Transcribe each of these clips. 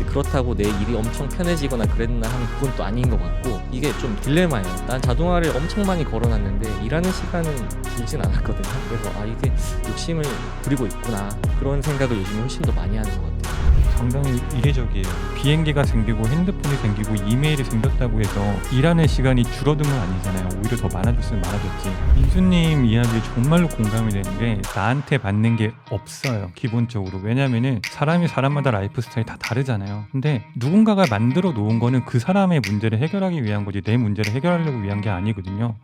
그렇다고 내 일이 엄청 편해지거나 그랬나 하면 그건 또 아닌 것 같고, 이게 좀 딜레마예요. 난 자동화를 엄청 많이 걸어놨는데 일하는 시간은 길진 않았거든요. 그래서 이게 욕심을 부리고 있구나, 그런 생각을 요즘에 훨씬 더 많이 하는 것 같아요. 상당히 이례적이에요. 비행기가 생기고 핸드폰이 생기고 이메일이 생겼다고 해서 일하는 시간이 줄어든 건 아니잖아요. 오히려 더 많아졌으면 많아졌지. 민수님 이야기에 정말로 공감이 되는 게, 나한테 맞는 게 없어요, 기본적으로. 왜냐면은 사람이 사람마다 라이프 스타일이 다 다르잖아요. 근데 누군가가 만들어 놓은 거는 그 사람의 문제를 해결하기 위한 거지 내 문제를 해결하려고 위한 게 아니거든요.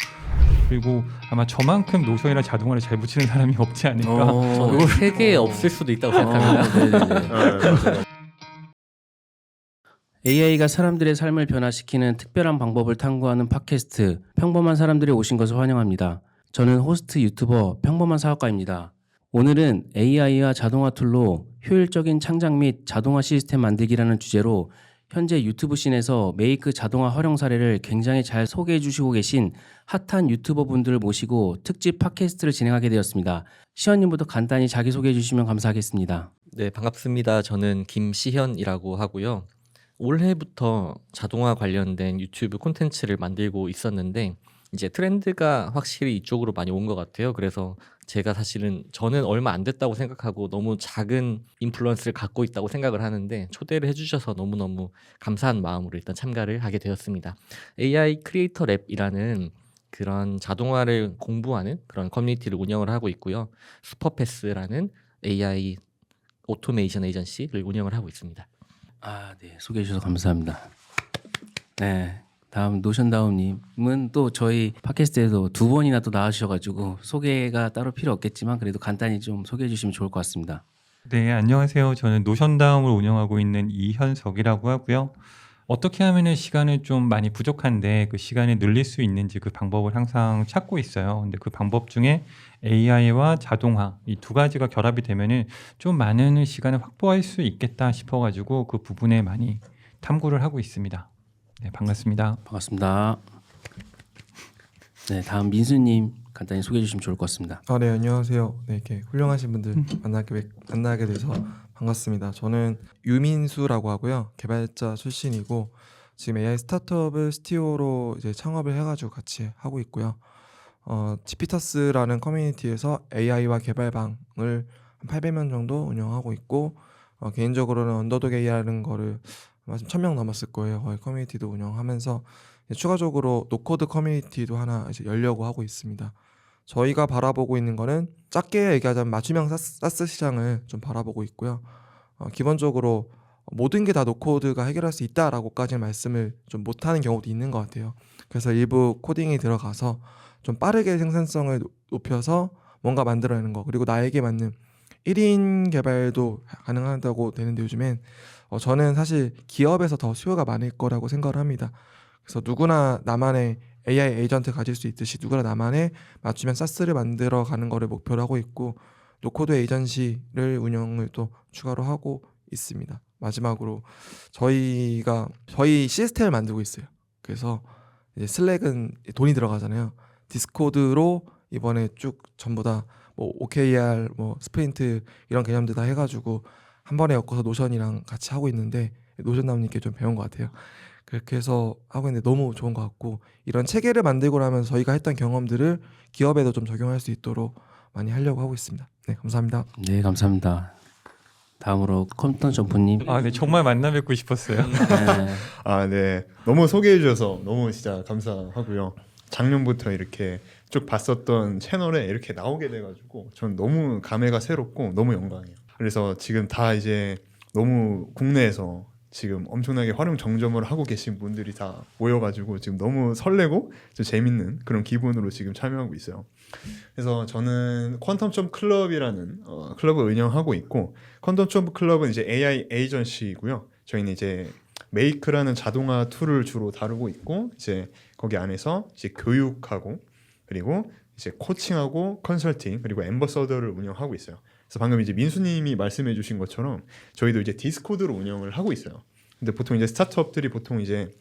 그리고 아마 저만큼 노션이나 자동화를 잘 붙이는 사람이 없지 않을까. 저는 세계에 없을 수도 있다고 생각합니다. AI가 사람들의 삶을 변화시키는 특별한 방법을 탐구하는 팟캐스트 평범한 사람들이 오신 것을 환영합니다. 저는 호스트 유튜버 평범한 사업가입니다. 오늘은 AI와 자동화 툴로 효율적인 창작 및 자동화 시스템 만들기라는 주제로 현재 유튜브 씬에서 메이크 자동화 활용 사례를 굉장히 잘 소개해 주시고 계신 핫한 유튜버 분들을 모시고 특집 팟캐스트를 진행하게 되었습니다. 시현님부터 간단히 자기소개해 주시면 감사하겠습니다. 네, 반갑습니다. 저는 김시현이라고 하고요. 올해부터 자동화 관련된 유튜브 콘텐츠를 만들고 있었는데, 이제 트렌드가 확실히 이쪽으로 많이 온 것 같아요. 그래서 제가 사실은 저는 얼마 안 됐다고 생각하고 너무 작은 인플루언스를 갖고 있다고 생각을 하는데, 초대를 해주셔서 너무너무 감사한 마음으로 일단 참가를 하게 되었습니다. AI 크리에이터 랩이라는 그런 자동화를 공부하는 그런 커뮤니티를 운영을 하고 있고요. 슈퍼패스라는 AI 오토메이션 에이전시를 운영을 하고 있습니다. 네, 소개해 주셔서 감사합니다. 네, 다음 노션다운님은 또 저희 팟캐스트에도 2번이나 또 나와주셔가지고 소개가 따로 필요 없겠지만 그래도 간단히 좀 소개해 주시면 좋을 것 같습니다. 네, 안녕하세요. 저는 노션다움을 운영하고 있는 이현석이라고 하고요. 어떻게 하면 시간을 좀 많이 부족한데 그 시간을 늘릴 수 있는지 그 방법을 항상 찾고 있어요. 근데 그 방법 중에 AI와 자동화 이 두 가지가 결합이 되면은 좀 많은 시간을 확보할 수 있겠다 싶어가지고 그 부분에 많이 탐구를 하고 있습니다. 네, 반갑습니다. 반갑습니다. 네, 다음 민수님 간단히 소개해 주시면 좋을 것 같습니다. 네, 안녕하세요. 네, 이렇게 훌륭하신 분들 만나게 돼서 반갑습니다. 저는 유민수라고 하고요. 개발자 출신이고 지금 AI 스타트업을 스티오로 이제 창업을 해가지고 같이 하고 있고요. 지피터스라는 커뮤니티에서 AI와 개발방을 한 800명 정도 운영하고 있고, 개인적으로는 언더독 AI라는 거를 아마 1000명 넘었을 거예요. 거의 커뮤니티도 운영하면서 추가적으로 노코드 커뮤니티도 하나 이제 열려고 하고 있습니다. 저희가 바라보고 있는 거는 작게 얘기하자면 맞춤형 사스 시장을 좀 바라보고 있고요. 기본적으로 모든 게 다 노코드가 해결할 수 있다라고까지 말씀을 좀 못하는 경우도 있는 것 같아요. 그래서 일부 코딩이 들어가서 좀 빠르게 생산성을 높여서 뭔가 만들어내는 거, 그리고 나에게 맞는 1인 개발도 가능하다고 되는데, 요즘엔 저는 사실 기업에서 더 수요가 많을 거라고 생각을 합니다. 그래서 누구나 나만의 AI 에이전트 가질 수 있듯이 누구나 나만의 맞춤형 사스를 만들어 가는 거를 목표로 하고 있고, 노코드 에이전시를 운영을 또 추가로 하고 있습니다. 마지막으로 저희 시스템을 만들고 있어요. 그래서 이제 슬랙은 돈이 들어가잖아요. 디스코드로 이번에 쭉 전부 다 뭐 OKR, 뭐 스프린트 이런 개념들 다 해가지고 한 번에 엮어서 노션이랑 같이 하고 있는데, 노션남님께 좀 배운 것 같아요. 그렇게 해서 하고 있는데 너무 좋은 것 같고, 이런 체계를 만들고 나면 저희가 했던 경험들을 기업에도 좀 적용할 수 있도록 많이 하려고 하고 있습니다. 네, 감사합니다. 네, 감사합니다. 다음으로 컴퓨터 점프님. 네, 정말 만나 뵙고 싶었어요. 네. 네. 너무 소개해 주셔서 너무 진짜 감사하고요. 작년부터 이렇게 쭉 봤었던 채널에 이렇게 나오게 돼가지고 전 너무 감회가 새롭고 너무 영광이에요. 그래서 지금 다 이제 너무 국내에서 지금 엄청나게 활용 정점을 하고 계신 분들이 다 모여가지고 지금 너무 설레고 좀 재밌는 그런 기분으로 지금 참여하고 있어요. 그래서 저는 퀀텀 클럽이라는 클럽을 운영하고 있고, 퀀텀 클럽은 이제 AI 에이전시이고요. 저희는 이제 메이크라는 자동화 툴을 주로 다루고 있고, 이제 거기 안에서 이제 교육하고 그리고 이제 코칭하고 컨설팅 그리고 앰버서더를 운영하고 있어요. 그래서 방금 이제 민수님이 말씀해주신 것처럼 저희도 이제 디스코드로 운영을 하고 있어요. 근데 보통 이제 스타트업들이 보통 이제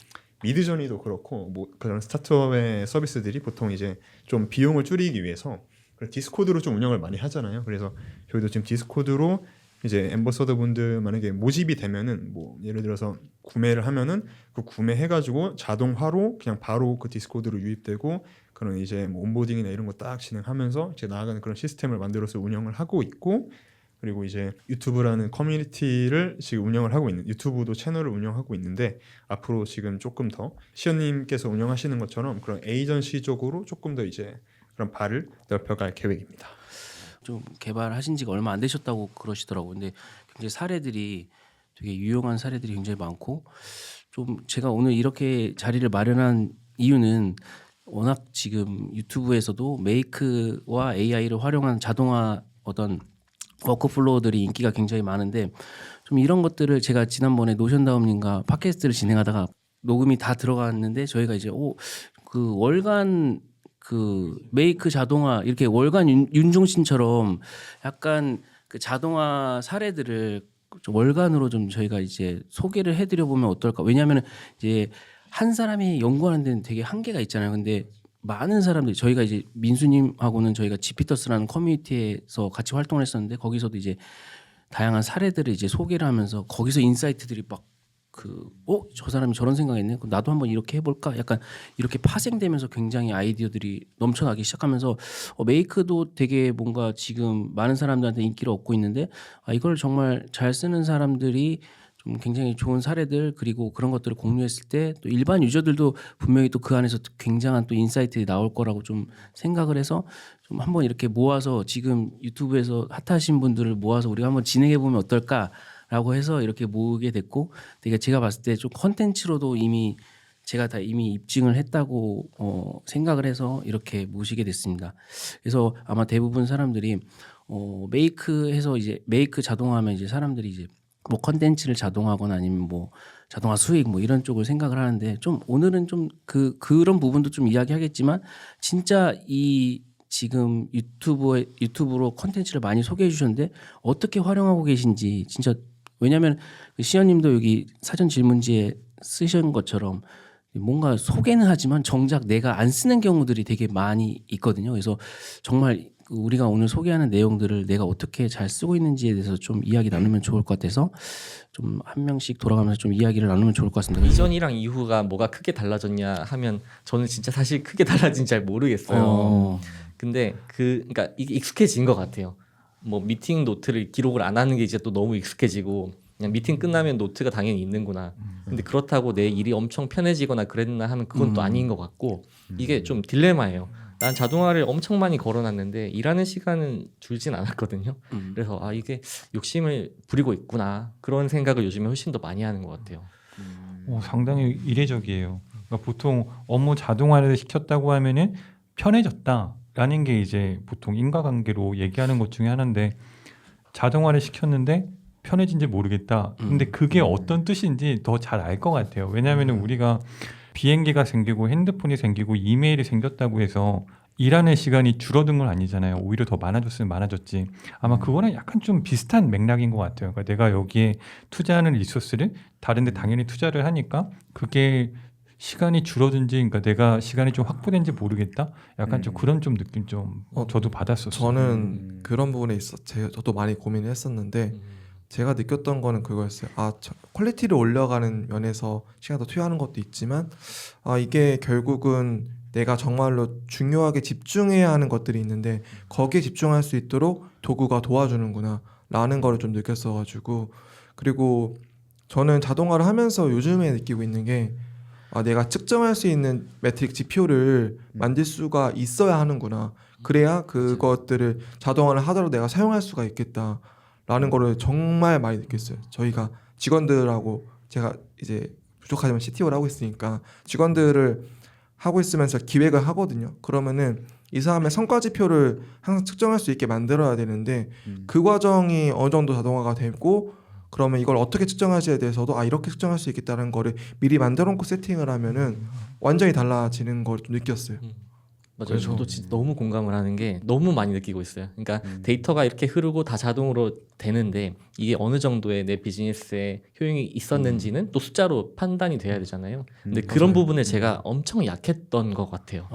미드저니도 그렇고 뭐 그런 스타트업의 서비스들이 보통 이제 좀 비용을 줄이기 위해서 디스코드로 좀 운영을 많이 하잖아요. 그래서 저희도 지금 디스코드로 이제 앰버서더 분들 만약에 모집이 되면은 뭐 예를 들어서 구매를 하면은 그 구매해가지고 자동화로 그냥 바로 그 디스코드로 유입되고 그런 이제 뭐 온보딩이나 이런 거 딱 진행하면서 이제 나아가는 그런 시스템을 만들어서 운영을 하고 있고, 그리고 이제 유튜브라는 커뮤니티를 지금 운영을 하고 있는, 유튜브도 채널을 운영하고 있는데 앞으로 지금 조금 더 시연님께서 운영하시는 것처럼 그런 에이전시적으로 조금 더 이제 그런 발을 넓혀갈 계획입니다. 좀 개발하신 지가 얼마 안 되셨다고 그러시더라고요. 근데 굉장히 사례들이 되게 유용한 사례들이 굉장히 많고, 좀 제가 오늘 이렇게 자리를 마련한 이유는 워낙 지금 유튜브에서도 메이크와 AI를 활용한 자동화 어떤 워크플로우들이 인기가 굉장히 많은데, 좀 이런 것들을 제가 지난번에 노션다움님과 팟캐스트를 진행하다가 녹음이 다 들어갔는데 저희가 이제 그 월간 그 메이크 자동화 이렇게 월간 윤종신처럼 약간 그 자동화 사례들을 좀 월간으로 좀 저희가 이제 소개를 해드려 보면 어떨까. 왜냐하면 이제 한 사람이 연구하는 데는 되게 한계가 있잖아요. 근데 많은 사람들이, 저희가 이제 민수님하고는 저희가 지피터스라는 커뮤니티에서 같이 활동을 했었는데 거기서도 이제 다양한 사례들을 이제 소개를 하면서 거기서 인사이트들이 막 저 사람이 저런 생각했네. 그럼 나도 한번 이렇게 해볼까? 약간 이렇게 파생되면서 굉장히 아이디어들이 넘쳐나기 시작하면서 메이크도 되게 뭔가 지금 많은 사람들한테 인기를 얻고 있는데, 이걸 정말 잘 쓰는 사람들이 좀 굉장히 좋은 사례들 그리고 그런 것들을 공유했을 때 또 일반 유저들도 분명히 또 그 안에서 굉장한 또 인사이트들이 나올 거라고 좀 생각을 해서 좀 한번 이렇게 모아서 지금 유튜브에서 핫하신 분들을 모아서 우리가 한번 진행해 보면 어떨까라고 해서 이렇게 모으게 됐고, 되게 제가 봤을 때 좀 컨텐츠로도 이미 제가 다 이미 입증을 했다고 생각을 해서 이렇게 모시게 됐습니다. 그래서 아마 대부분 사람들이 메이크해서 이제 메이크 자동화하면 이제 사람들이 이제 뭐 컨텐츠를 자동화하거나 아니면 뭐 자동화 수익 뭐 이런 쪽을 생각을 하는데, 좀 오늘은 좀 그런 부분도 좀 이야기하겠지만 진짜 이 지금 유튜브로 컨텐츠를 많이 소개해 주셨는데 어떻게 활용하고 계신지 진짜, 왜냐하면 시연님도 여기 사전 질문지에 쓰신 것처럼 뭔가 소개는 하지만 정작 내가 안 쓰는 경우들이 되게 많이 있거든요. 그래서 정말 우리가 오늘 소개하는 내용들을 내가 어떻게 잘 쓰고 있는지에 대해서 좀 이야기 나누면 좋을 것 같아서 좀 한 명씩 돌아가면서 좀 이야기를 나누면 좋을 것 같습니다. 이전이랑 이후가 뭐가 크게 달라졌냐 하면 저는 진짜 사실 크게 달라진 잘 모르겠어요. 근데 그러니까 이게 익숙해진 것 같아요. 뭐 미팅 노트를 기록을 안 하는 게 이제 또 너무 익숙해지고 그냥 미팅 끝나면 노트가 당연히 있는구나. 근데 그렇다고 내 일이 엄청 편해지거나 그랬나 하면 그건 또 아닌 것 같고, 이게 좀 딜레마예요. 난 자동화를 엄청 많이 걸어놨는데 일하는 시간은 줄진 않았거든요. 그래서 이게 욕심을 부리고 있구나, 그런 생각을 요즘에 훨씬 더 많이 하는 것 같아요. 상당히 이례적이에요. 그러니까 보통 업무 자동화를 시켰다고 하면은 편해졌다라는 게 이제 보통 인과관계로 얘기하는 것 중에 하나인데, 자동화를 시켰는데 편해진지 모르겠다. 근데 그게 어떤 뜻인지 더 잘 알 것 같아요. 왜냐하면은 우리가 비행기가 생기고 핸드폰이 생기고 이메일이 생겼다고 해서 일하는 시간이 줄어든 건 아니잖아요. 오히려 더 많아졌으면 많아졌지. 아마 그거랑 약간 좀 비슷한 맥락인 것 같아요. 그러니까 내가 여기에 투자하는 리소스를 다른 데 당연히 투자를 하니까 그게 시간이 줄어든지, 그러니까 내가 시간이 좀 확보된지 모르겠다. 약간 좀 그런 좀 느낌 좀 저도 받았었어요. 저는 그런 부분에 저도 많이 고민을 했었는데 제가 느꼈던 거는 그거였어요. 퀄리티를 올려가는 면에서 시간을 더 투여하는 것도 있지만 이게 결국은 내가 정말로 중요하게 집중해야 하는 것들이 있는데 거기에 집중할 수 있도록 도구가 도와주는구나 라는 거를 좀 느꼈어가지고, 그리고 저는 자동화를 하면서 요즘에 느끼고 있는 게 내가 측정할 수 있는 매트릭 지표를 만들 수가 있어야 하는구나. 그래야 그것들을 자동화를 하더라도 내가 사용할 수가 있겠다 라는 거를 정말 많이 느꼈어요. 저희가 직원들하고, 제가 이제 부족하지만 CTO를 하고 있으니까 직원들을 하고 있으면서 기획을 하거든요. 그러면은 이 사람의 성과 지표를 항상 측정할 수 있게 만들어야 되는데 그 과정이 어느 정도 자동화가 되고, 그러면 이걸 어떻게 측정하지에 대해서도 이렇게 측정할 수 있겠다는 거를 미리 만들어 놓고 세팅을 하면은 완전히 달라지는 걸 좀 느꼈어요. 맞아요. 그래서- 저도 진짜 너무 공감을 하는 게 너무 많이 느끼고 있어요. 그러니까 데이터가 이렇게 흐르고 다 자동으로 되는데 이게 어느 정도의 내 비즈니스에 효용이 있었는지는 또 숫자로 판단이 돼야 되잖아요. 근데 그런 부분에 제가 엄청 약했던 것 같아요.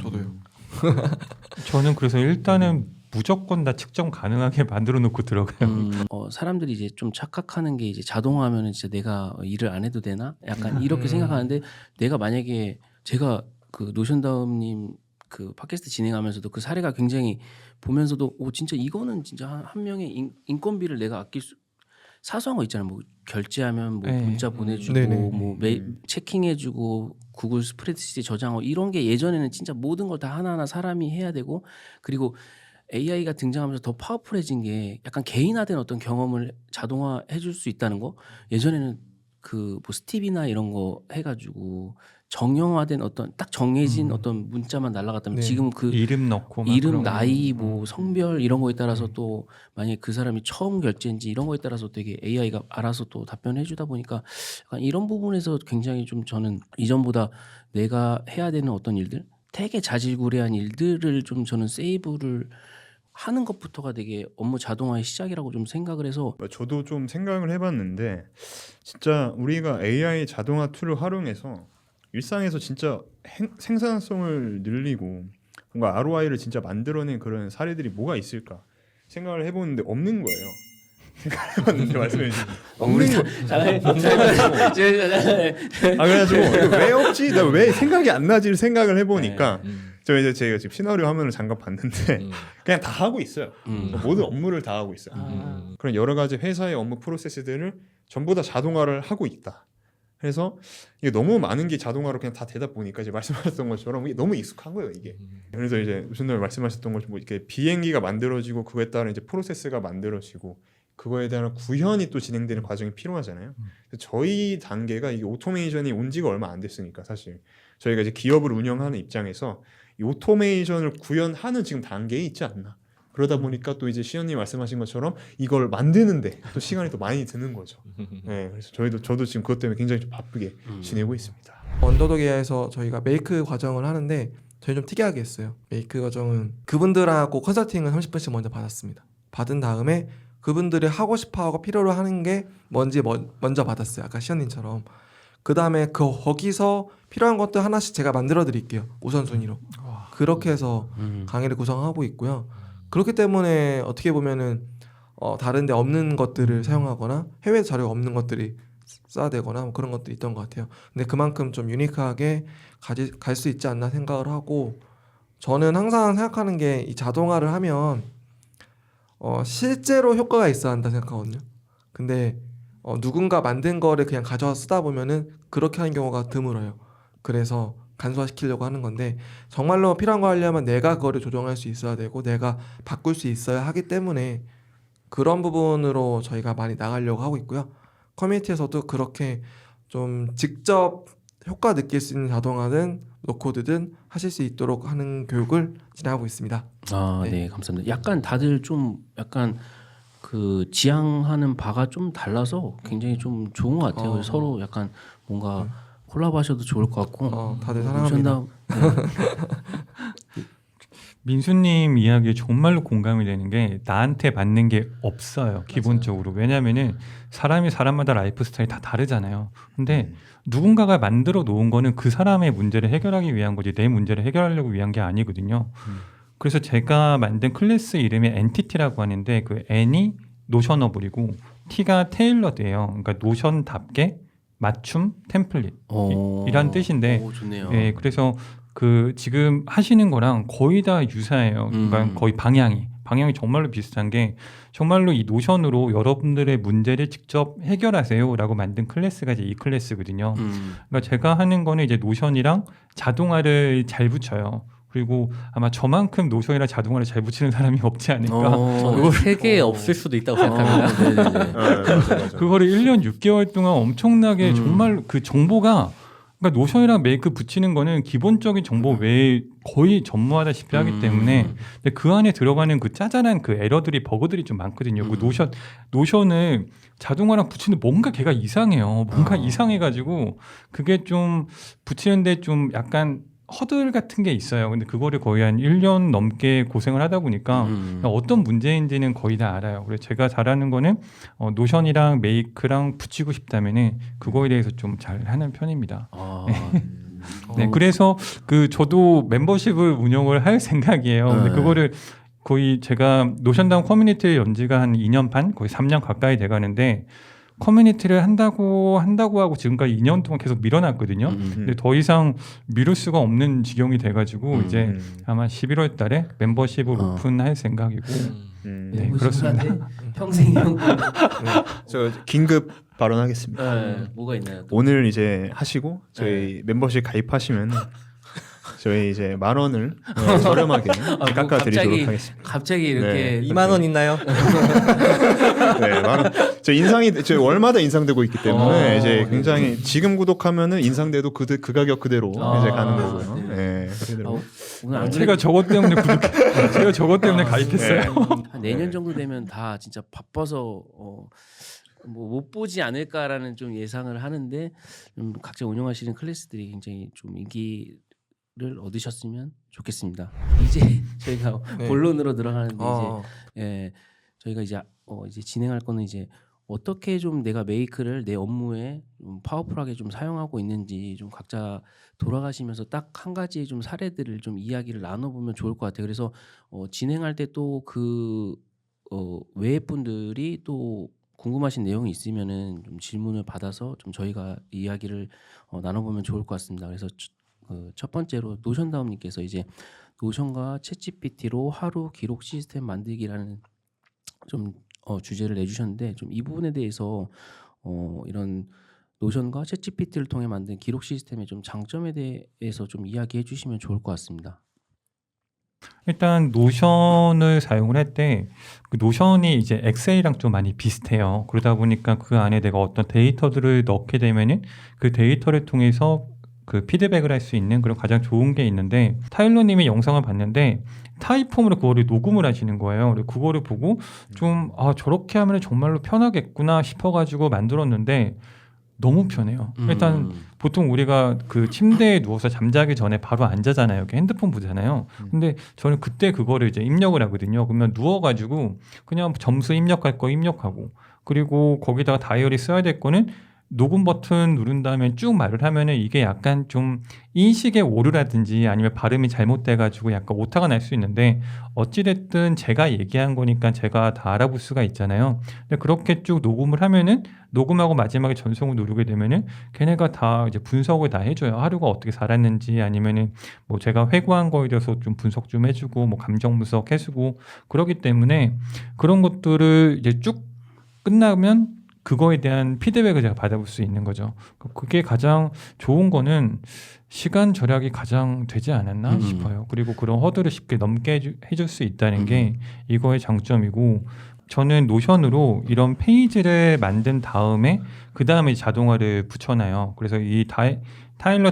저도요. 저는 그래서 일단은 무조건 다 측정 가능하게 만들어 놓고 들어가요. 사람들이 이제 좀 착각하는 게 이제 자동화하면은 진짜 내가 일을 안 해도 되나? 약간 이렇게 생각하는데 내가 만약에 제가 그 노션다움님 그 팟캐스트 진행하면서도 그 사례가 굉장히 보면서도 오 진짜 이거는 진짜 한 명의 인건비를 내가 아낄 수 사소한 거 있잖아요. 뭐 결제하면 뭐 네. 문자 보내주고 네네. 뭐 체킹해주고 구글 스프레드시트 저장하고 이런 게 예전에는 진짜 모든 걸 다 하나하나 사람이 해야 되고 그리고 AI가 등장하면서 더 파워풀해진 게 약간 개인화된 어떤 경험을 자동화해 줄 수 있다는 거. 예전에는 그 뭐 스티비나 이런 거 해가지고 정형화된 어떤 딱 정해진 어떤 문자만 날라갔다면 네. 지금 그 이름 넣고 막 이름, 그런 거. 나이, 뭐 성별 이런 거에 따라서 또 만약에 그 사람이 처음 결제인지 이런 거에 따라서 되게 AI가 알아서 또 답변해 주다 보니까 약간 이런 부분에서 굉장히 좀 저는 이전보다 내가 해야 되는 어떤 일들 되게 자질구레한 일들을 좀 저는 세이브를 하는 것부터가 되게 업무 자동화의 시작이라고 좀 생각을 해서 저도 좀 생각을 해봤는데 진짜 우리가 AI 자동화 툴을 활용해서 일상에서 진짜 생산성을 늘리고 뭔가 ROI를 진짜 만들어낸 그런 사례들이 뭐가 있을까 생각을 해보는데 없는 거예요. 생각을 해봤는데 말씀해 주신 없는 거. 그래가지고 이거 왜 없지? 나 왜 생각이 안 나지를 생각을 해보니까 저 이제 제가 지금 시나리오 화면을 잠깐 봤는데 그냥 다 하고 있어요. 모든 업무를 다 하고 있어요. 그런 여러 가지 회사의 업무 프로세스들을 전부 다 자동화를 하고 있다. 그래서 이게 너무 많은 게 자동화로 그냥 다 되다 보니까 이제 말씀하셨던 것처럼 이게 너무 익숙한 거예요, 이게. 그래서 이제 무슨 말씀하셨던 것처럼 뭐 이렇게 비행기가 만들어지고 그거에 따른 이제 프로세스가 만들어지고 그거에 대한 구현이 또 진행되는 과정이 필요하잖아요. 저희 단계가 이게 오토메이션이 온 지가 얼마 안 됐으니까 사실 저희가 이제 기업을 운영하는 입장에서 이 오토메이션을 구현하는 지금 단계에 있지 않나. 그러다 보니까 또 이제 시연님 말씀하신 것처럼 이걸 만드는데 또 시간이 또 많이 드는 거죠. 네, 그래서 저도 지금 그것 때문에 굉장히 좀 바쁘게 지내고 있습니다. 언더독 AI에서 저희가 메이크 과정을 하는데 저희 좀 특이하게 했어요. 메이크 과정은 그분들하고 컨설팅을 30분씩 먼저 받았습니다. 받은 다음에 그분들이 하고 싶어하고 필요로 하는 게 뭔지 먼저 받았어요. 아까 시연님처럼. 그 다음에 거기서 필요한 것들 하나씩 제가 만들어 드릴게요. 우선순위로. 그렇게 해서 강의를 구성하고 있고요. 그렇기 때문에 어떻게 보면은 다른데 없는 것들을 사용하거나 해외 자료가 없는 것들이 써야 되거나 뭐 그런 것들이 있던 것 같아요. 근데 그만큼 좀 유니크하게 갈 수 있지 않나 생각을 하고 저는 항상 생각하는 게 이 자동화를 하면 실제로 효과가 있어야 한다 생각하거든요. 근데 누군가 만든 거를 그냥 가져와서 쓰다 보면은 그렇게 하는 경우가 드물어요. 그래서 간소화시키려고 하는 건데 정말로 필요한 거 하려면 내가 그거를 조정할 수 있어야 되고 내가 바꿀 수 있어야 하기 때문에 그런 부분으로 저희가 많이 나가려고 하고 있고요. 커뮤니티에서도 그렇게 좀 직접 효과 느낄 수 있는 자동화든 노코드든 하실 수 있도록 하는 교육을 진행하고 있습니다. 네, 감사합니다. 약간 다들 좀 약간 그 지향하는 바가 좀 달라서 굉장히 좀 좋은 것 같아요. 서로 약간 뭔가 콜라보하셔도 좋을 것 같고. 다들 사랑합니다. 민수님 이야기에 정말로 공감이 되는 게 나한테 맞는 게 없어요. 기본적으로. 왜냐면은 사람이 사람마다 라이프 스타일이 다 다르잖아요. 근데 누군가가 만들어 놓은 거는 그 사람의 문제를 해결하기 위한 거지 내 문제를 해결하려고 위한 게 아니거든요. 그래서 제가 만든 클래스 이름이 엔티티라고 하는데 그 N이 노셔너블이고 T가 테일러드예요. 그러니까 노션답게 맞춤 템플릿 이란 뜻인데 좋네요. 예, 그래서 그 지금 하시는 거랑 거의 다 유사해요. 그러니까 거의 방향이 정말로 비슷한 게 정말로 이 노션으로 여러분들의 문제를 직접 해결하세요라고 만든 클래스가 이제 이 클래스거든요. 그러니까 제가 하는 거는 이제 노션이랑 자동화를 잘 붙여요. 그리고 아마 저만큼 노션이랑 자동화를 잘 붙이는 사람이 없지 않을까. 저는 세계에 없을 수도 있다고 생각합니다. 맞아. 그거를 1년 6개월 동안 엄청나게 정말 그 정보가 그러니까 노션이랑 메이크 붙이는 거는 기본적인 정보 외에 거의 전무하다시피 하기 때문에 근데 그 안에 들어가는 그 짜잘한 그 에러들이 버그들이 좀 많거든요. 그 노션을 자동화랑 붙이는데 뭔가 걔가 이상해요. 뭔가 이상해가지고 그게 좀 붙이는데 좀 약간 허들 같은 게 있어요. 근데 그거를 거의 한 1년 넘게 고생을 하다 보니까 어떤 문제인지는 거의 다 알아요. 그래서 제가 잘하는 거는 노션이랑 메이크랑 붙이고 싶다면은 그거에 대해서 좀 잘하는 편입니다. 네, 그래서 그 저도 멤버십을 운영을 할 생각이에요. 근데 그거를 거의 제가 노션다운 커뮤니티를 연 지가 한 2년 반, 거의 3년 가까이 돼가는데 커뮤니티를 한다고 하고 지금까지 2년 동안 계속 밀어놨거든요. 근데 더 이상 미룰 수가 없는 지경이 돼가지고 이제 아마 11월 달에 멤버십을 오픈할 생각이고 네, 그렇습니다. 평생용. 저 긴급 발언하겠습니다. 네, 뭐가 있나요? 또? 오늘 이제 하시고 저희 멤버십 가입하시면 저희 이제 10,000원을 저렴하게 깎아드리도록 하겠습니다. 갑자기 이렇게 2만 원 있나요? 네, 10,000원. 저 인상이 저 월마다 인상되고 있기 때문에 이제 네. 굉장히 지금 구독하면은 인상돼도 그 가격 그대로 이제 가는 거고요. 네. 네, 그대로. 오늘 안 제가 저것 때문에 제가 저것 때문에 가입했어요. 한 내년 정도 되면 다 진짜 바빠서 뭐 못 보지 않을까라는 좀 예상을 하는데 각자 운영하시는 클래스들이 굉장히 좀 인기를 얻으셨으면 좋겠습니다. 이제 저희가 네. 본론으로 들어가는데 어, 이제 저희가 이제 진행할 거는 이제 어떻게 좀 내가 메이크를 내 업무에 좀 파워풀하게 좀 사용하고 있는지 좀 각자 돌아가시면서 딱 한 가지 좀 사례들을 좀 이야기를 나눠보면 좋을 것 같아요. 그래서 진행할 때 또 그 외의 분들이 또 궁금하신 내용이 있으면은 좀 질문을 받아서 좀 저희가 이야기를 나눠보면 좋을 것 같습니다. 그래서 첫 번째로 노션다움님께서 이제 노션과 챗GPT로 하루 기록 시스템 만들기라는 좀 주제를 내주셨는데 좀 이 부분에 대해서 이런 노션과 챗GPT를 통해 만든 기록 시스템의 좀 장점에 대해서 좀 이야기해 주시면 좋을 것 같습니다. 일단 노션을 사용을 할 때 그 노션이 이제 엑셀이랑 좀 많이 비슷해요. 그러다 보니까 그 안에 내가 어떤 데이터들을 넣게 되면은 그 데이터를 통해서 그 피드백을 할 수 있는 그런 가장 좋은 게 있는데 타일러님의 영상을 봤는데 타입폼으로 그거를 녹음을 하시는 거예요. 그리고 그거를 보고 좀 저렇게 하면 정말로 편하겠구나 싶어가지고 만들었는데 너무 편해요. 일단 보통 우리가 그 침대에 누워서 잠자기 전에 바로 안 자잖아요. 이렇게 핸드폰 보잖아요. 근데 저는 그때 그거를 이제 입력을 하거든요. 그러면 누워가지고 그냥 점수 입력할 거 입력하고 그리고 거기다가 다이어리 써야 될 거는 녹음 버튼 누른 다음에 쭉 말을 하면은 이게 약간 좀 인식의 오류라든지 아니면 발음이 잘못돼가지고 약간 오타가 날 수 있는데 어찌됐든 제가 얘기한 거니까 제가 다 알아볼 수가 있잖아요. 근데 그렇게 쭉 녹음을 하면은 녹음하고 마지막에 전송을 누르게 되면은 걔네가 다 이제 분석을 다 해줘요. 하루가 어떻게 살았는지 아니면은 뭐 제가 회고한 거에 대해서 좀 분석 좀 해주고 뭐 감정 분석 해주고 그러기 때문에 그런 것들을 이제 쭉 끝나면 그거에 대한 피드백을 제가 받아볼 수 있는 거죠. 그게 가장 좋은 거는 시간 절약이 가장 되지 않았나 싶어요. 그리고 그런 허들을 쉽게 넘게 해줄 수 있다는 게 이거의 장점이고 저는 노션으로 이런 페이지를 만든 다음에 그 다음에 자동화를 붙여놔요. 그래서 이 타일러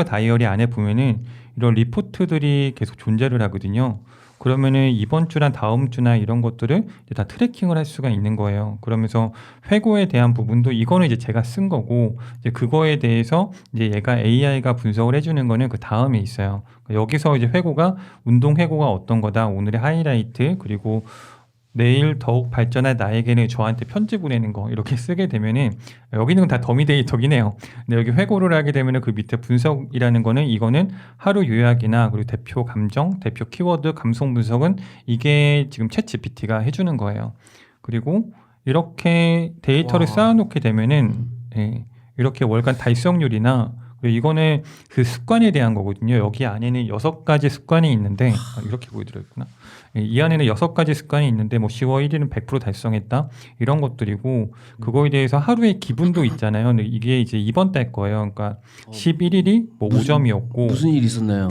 다이어리 안에 보면은 이런 리포트들이 계속 존재를 하거든요. 그러면은 이번 주나 다음 주나 이런 것들을 이제 다 트래킹을 할 수가 있는 거예요. 그러면서 회고에 대한 부분도 이거는 이제 제가 쓴 거고 이제 그거에 대해서 이제 얘가 AI가 분석을 해주는 거는 그 다음에 있어요. 여기서 이제 회고가 운동 회고가 어떤 거다, 오늘의 하이라이트 그리고 내일 더욱 발전할 나에게는 저한테 편지 보내는 거 이렇게 쓰게 되면은 여기는 다 더미 데이터긴 해요. 근데 여기 회고를 하게 되면은 그 밑에 분석이라는 거는 이거는 하루 요약이나 그리고 대표 감정, 대표 키워드, 감성 분석은 이게 지금 챗 GPT가 해주는 거예요. 그리고 이렇게 데이터를 와. 쌓아놓게 되면은 이렇게 월간 달성률이나 그리고 이거는 그 습관에 대한 거거든요. 여기 안에는 6가지 습관이 있는데 이렇게 보여드렸구나. 이 안에는 6가지 습관이 있는데 뭐 10월 1일은 100% 달성했다 이런 것들이고 그거에 대해서 하루의 기분도 있잖아요. 근데 이게 이제 이번 달 거예요. 그러니까 11일이 뭐 5점이었고 무슨 일이 있었나요?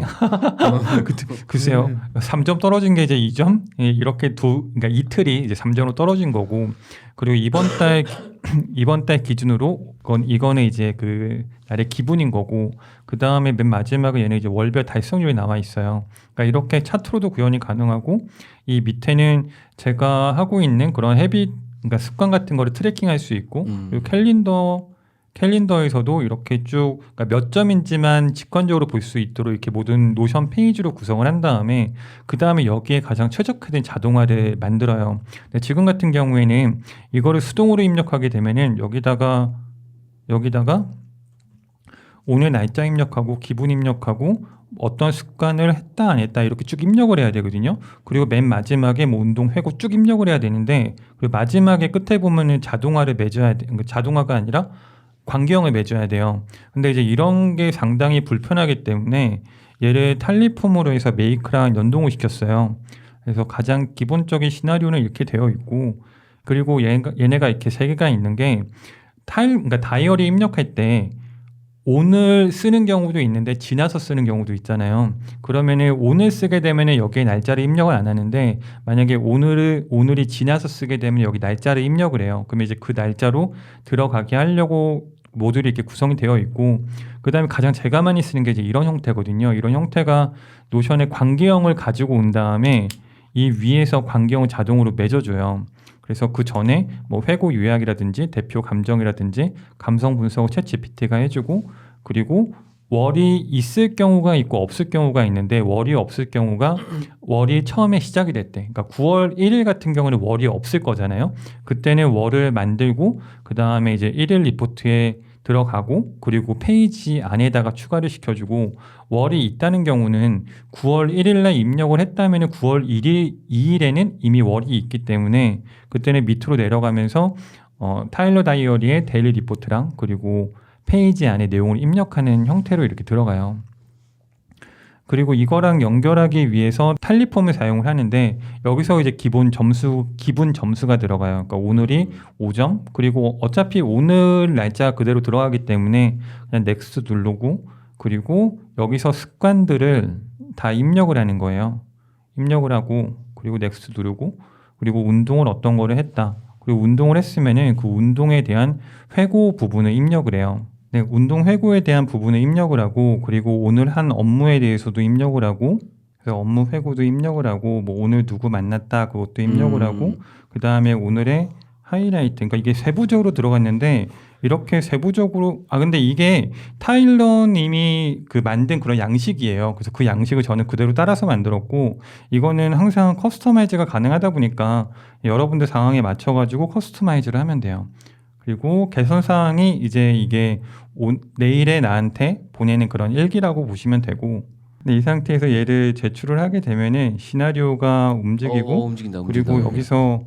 글쎄요. 3점 떨어진 게 이제 2점 이렇게 그러니까 이틀이 이제 3점으로 떨어진 거고 그리고 이번 달 기준으로 이거는 이제 그 날의 기분인 거고 그 다음에 맨 마지막에 얘는 이제 월별 달성률이 나와 있어요. 그러니까 이렇게 차트로도 구현이 가능하고 이 밑에는 제가 하고 있는 그런 그러니까 습관 같은 거를 트래킹할 수 있고 그리고 캘린더에서도 이렇게 쭉 그러니까 몇 점인지만 직관적으로 볼 수 있도록 이렇게 모든 노션 페이지로 구성을 한 다음에 그 다음에 여기에 가장 최적화된 자동화를 만들어요. 근데 지금 같은 경우에는 이거를 수동으로 입력하게 되면은 여기다가 오늘 날짜 입력하고 기분 입력하고 어떤 습관을 했다 안 했다 이렇게 쭉 입력을 해야 되거든요. 그리고 맨 마지막에 뭐 운동 회고 쭉 입력을 해야 되는데 그 마지막에 끝에 보면은 자동화를 맺어야 돼. 그러니까 자동화가 아니라 관계형을 맺어야 돼요. 근데 이제 이런 게 상당히 불편하기 때문에 얘를 탈리폼으로 해서 메이크랑 연동을 시켰어요. 그래서 가장 기본적인 시나리오는 이렇게 되어 있고 그리고 얘네가 이렇게 세 개가 있는 게 그러니까 다이어리 입력할 때 오늘 쓰는 경우도 있는데 지나서 쓰는 경우도 있잖아요. 그러면은 오늘 쓰게 되면은 여기에 날짜를 입력을 안 하는데 만약에 오늘이 지나서 쓰게 되면 여기 날짜를 입력을 해요. 그러면 이제 그 날짜로 들어가게 하려고 모듈이 이렇게 구성이 되어 있고 그다음에 가장 제가 많이 쓰는 게 이제 이런 형태거든요. 이런 형태가 노션의 관계형을 가지고 온 다음에 이 위에서 관계형을 자동으로 맺어줘요. 그래서 그 전에 뭐 회고 요약이라든지 대표 감정이라든지 감성 분석을 챗 GPT가 해주고 그리고 월이 있을 경우가 있고 없을 경우가 있는데 월이 없을 경우가 월이 처음에 시작이 됐대. 그러니까 9월 1일 같은 경우는 월이 없을 거잖아요. 그때는 월을 만들고 그 다음에 이제 1일 리포트에 들어가고 그리고 페이지 안에다가 추가를 시켜주고 월이 있다는 경우는 9월 1일 날 입력을 했다면 9월 2일에는 이미 월이 있기 때문에 그때는 밑으로 내려가면서 타일러 다이어리의 데일리 리포트랑 그리고 페이지 안에 내용을 입력하는 형태로 이렇게 들어가요. 그리고 이거랑 연결하기 위해서 탈리폼을 사용을 하는데 여기서 이제 기본 점수가 들어가요. 그러니까 오늘이 5점 그리고 어차피 오늘 날짜 그대로 들어가기 때문에 그냥 넥스트 누르고 그리고 여기서 습관들을 다 입력을 하는 거예요. 입력을 하고 그리고 넥스트 누르고 그리고 운동을 어떤 거를 했다. 그리고 운동을 했으면은 그 운동에 대한 회고 부분을 입력을 해요. 네, 운동 회고에 대한 부분을 입력을 하고 그리고 오늘 한 업무에 대해서도 입력을 하고 그래서 업무 회고도 입력을 하고 뭐 오늘 누구 만났다 그것도 입력을 하고 그 다음에 오늘의 하이라이트 그러니까 이게 세부적으로 들어갔는데 이렇게 세부적으로 근데 이게 타일러님이 그 만든 그런 양식이에요. 그래서 그 양식을 저는 그대로 따라서 만들었고 이거는 항상 커스터마이즈가 가능하다 보니까 여러분들 상황에 맞춰가지고 커스터마이즈를 하면 돼요. 그리고 개선 사항이 이제 이게 내일에 나한테 보내는 그런 일기라고 보시면 되고 근데 이 상태에서 얘를 제출을 하게 되면은 시나리오가 움직이고 움직인다. 그리고 여기서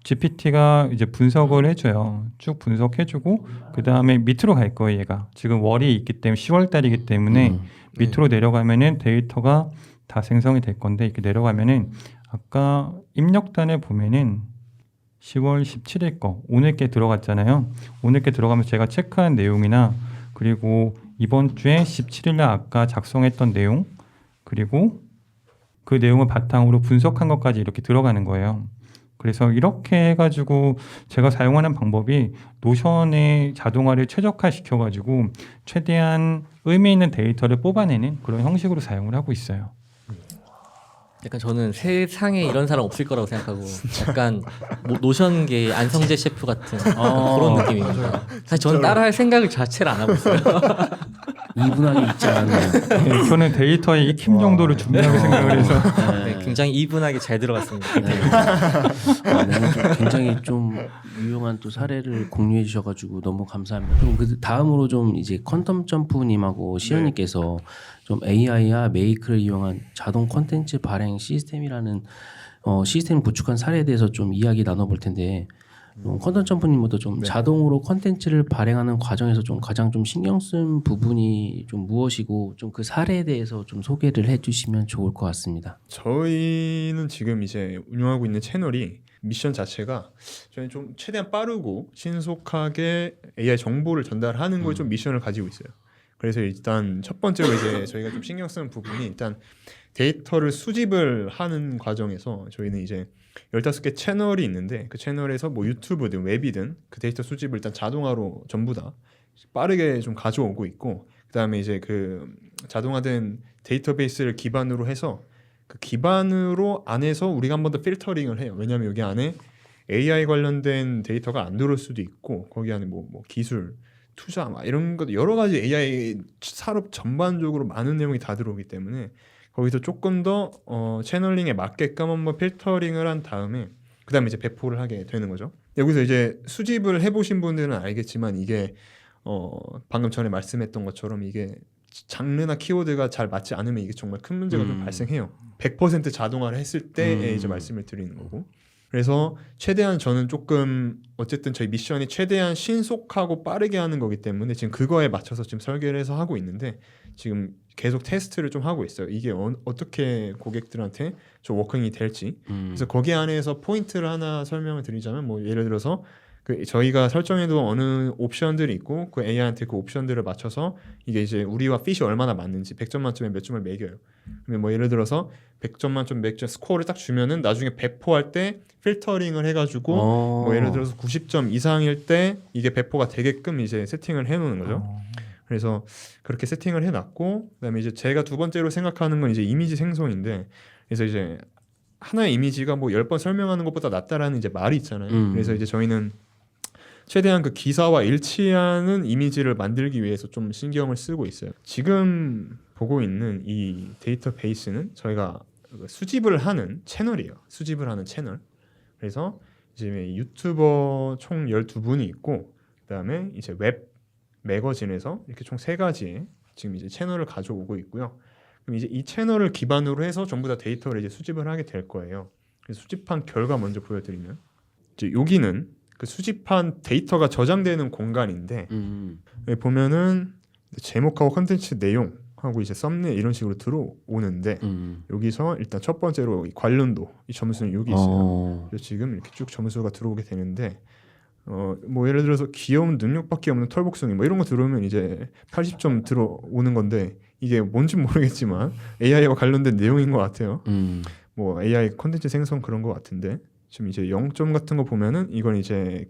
GPT가 이제 분석을 해줘요. 쭉 분석해주고 그 다음에 밑으로 갈 거예요. 얘가 지금 월이 있기 때문에 10월 달이기 때문에 밑으로 내려가면은 데이터가 다 생성이 될 건데 이렇게 내려가면은 아까 입력단에 보면은 10월 17일 거 오늘 게 들어갔잖아요. 오늘 게 들어가면서 제가 체크한 내용이나 그리고 이번 주에 17일 날 아까 작성했던 내용 그리고 그 내용을 바탕으로 분석한 것까지 이렇게 들어가는 거예요. 그래서 이렇게 해가지고 제가 사용하는 방법이 노션의 자동화를 최적화시켜 가지고 최대한 의미 있는 데이터를 뽑아내는 그런 형식으로 사용을 하고 있어요. 약간 저는 세상에 이런 사람 없을 거라고 생각하고 약간 노션계의 안성재 셰프 같은 그런 느낌입니다. 사실 저는 따라할 생각을 자체를 안 하고 있어요. 이분하게 있지 않았나요? 네, 저는 데이터의 익힘 정도를 중요하게 생각을 해서 네, 굉장히 이분하게 잘 들어갔습니다. 오늘 좀 굉장히 좀 유용한 또 사례를 공유해 주셔가지고 너무 감사합니다. 그럼 그 다음으로 좀 이제 퀀텀 점프님하고 시연님께서 좀 AI와 메이크를 이용한 자동 콘텐츠 발행 시스템이라는 시스템 구축한 사례에 대해서 좀 이야기 나눠볼 텐데 퀀텀 점프님부터 좀 자동으로 콘텐츠를 발행하는 과정에서 좀 가장 좀 신경 쓴 부분이 좀 무엇이고 좀 그 사례에 대해서 좀 소개를 해주시면 좋을 것 같습니다. 저희는 지금 이제 운영하고 있는 채널이 미션 자체가 저희는 좀 최대한 빠르고 신속하게 AI 정보를 전달하는 거에 좀 미션을 가지고 있어요. 그래서 일단 첫 번째로 이제 저희가 좀 신경 쓰는 부분이 일단 데이터를 수집을 하는 과정에서 저희는 이제 15개 채널이 있는데 그 채널에서 뭐 유튜브든 웹이든 그 데이터 수집을 일단 자동화로 전부 다 빠르게 좀 가져오고 있고 그다음에 이제 그 자동화된 데이터베이스를 기반으로 해서 그 기반으로 안에서 우리가 한 번 더 필터링을 해요. 왜냐하면 여기 안에 AI 관련된 데이터가 안 들어올 수도 있고 거기 안에 뭐 기술 투자 막 이런 것 여러 가지 AI 산업 전반적으로 많은 내용이 다 들어오기 때문에 거기서 조금 더 채널링에 맞게끔 한번 필터링을 한 다음에 그다음에 이제 배포를 하게 되는 거죠. 여기서 이제 수집을 해보신 분들은 알겠지만 이게 방금 전에 말씀했던 것처럼 이게 장르나 키워드가 잘 맞지 않으면 이게 정말 큰 문제가 좀 발생해요. 100% 자동화를 했을 때에 이제 말씀을 드리는 거고. 그래서 최대한 저는 조금 어쨌든 저희 미션이 최대한 신속하고 빠르게 하는 거기 때문에 지금 그거에 맞춰서 지금 설계를 해서 하고 있는데 지금 계속 테스트를 좀 하고 있어요. 이게 어떻게 고객들한테 좀 워킹이 될지. 그래서 거기 안에서 포인트를 하나 설명을 드리자면 뭐 예를 들어서 그 저희가 설정해둔 어느 옵션들이 있고 그 AI한테 그 옵션들을 맞춰서 이게 이제 우리와 핏이 얼마나 맞는지 100점 만점에 몇 점을 매겨요. 그러면 뭐 예를 들어서 100점 만점 몇 점 스코어를 딱 주면은 나중에 배포할 때 필터링을 해가지고 뭐 예를 들어서 90점 이상일 때 이게 배포가 되게끔 이제 세팅을 해놓는 거죠. 그래서 그렇게 세팅을 해놨고 그다음에 이제 제가 두 번째로 생각하는 건 이제 이미지 생성인데 그래서 이제 하나의 이미지가 뭐 10번 설명하는 것보다 낫다라는 이제 말이 있잖아요. 그래서 이제 저희는 최대한 그 기사와 일치하는 이미지를 만들기 위해서 좀 신경을 쓰고 있어요. 지금 보고 있는 이 데이터베이스는 저희가 수집을 하는 채널이에요. 수집을 하는 채널. 그래서 이제 유튜버 총 12분이 있고 그다음에 이제 웹 매거진에서 이렇게 총 3가지의 지금 이제 채널을 가져오고 있고요. 그럼 이제 이 채널을 기반으로 해서 전부 다 데이터를 이제 수집을 하게 될 거예요. 그래서 수집한 결과 먼저 보여드리면 이제 여기는 그 수집한 데이터가 저장되는 공간인데 여기 보면은 제목하고 컨텐츠 내용하고 이제 썸네일 이런 식으로 들어오는데 여기서 일단 첫 번째로 이 관련도 이 점수는 여기 있어요. 그래서 지금 이렇게 쭉 점수가 들어오게 되는데 뭐 예를 들어서 귀여운 능력밖에 없는 털복숭이 뭐 이런 거 들어오면 이제 80점 들어오는 건데 이게 뭔지 모르겠지만 AI와 관련된 내용인 것 같아요. 뭐 AI 컨텐츠 생성 그런 것 같은데 지금 이제 0점 같은 거 보면은 이건 이제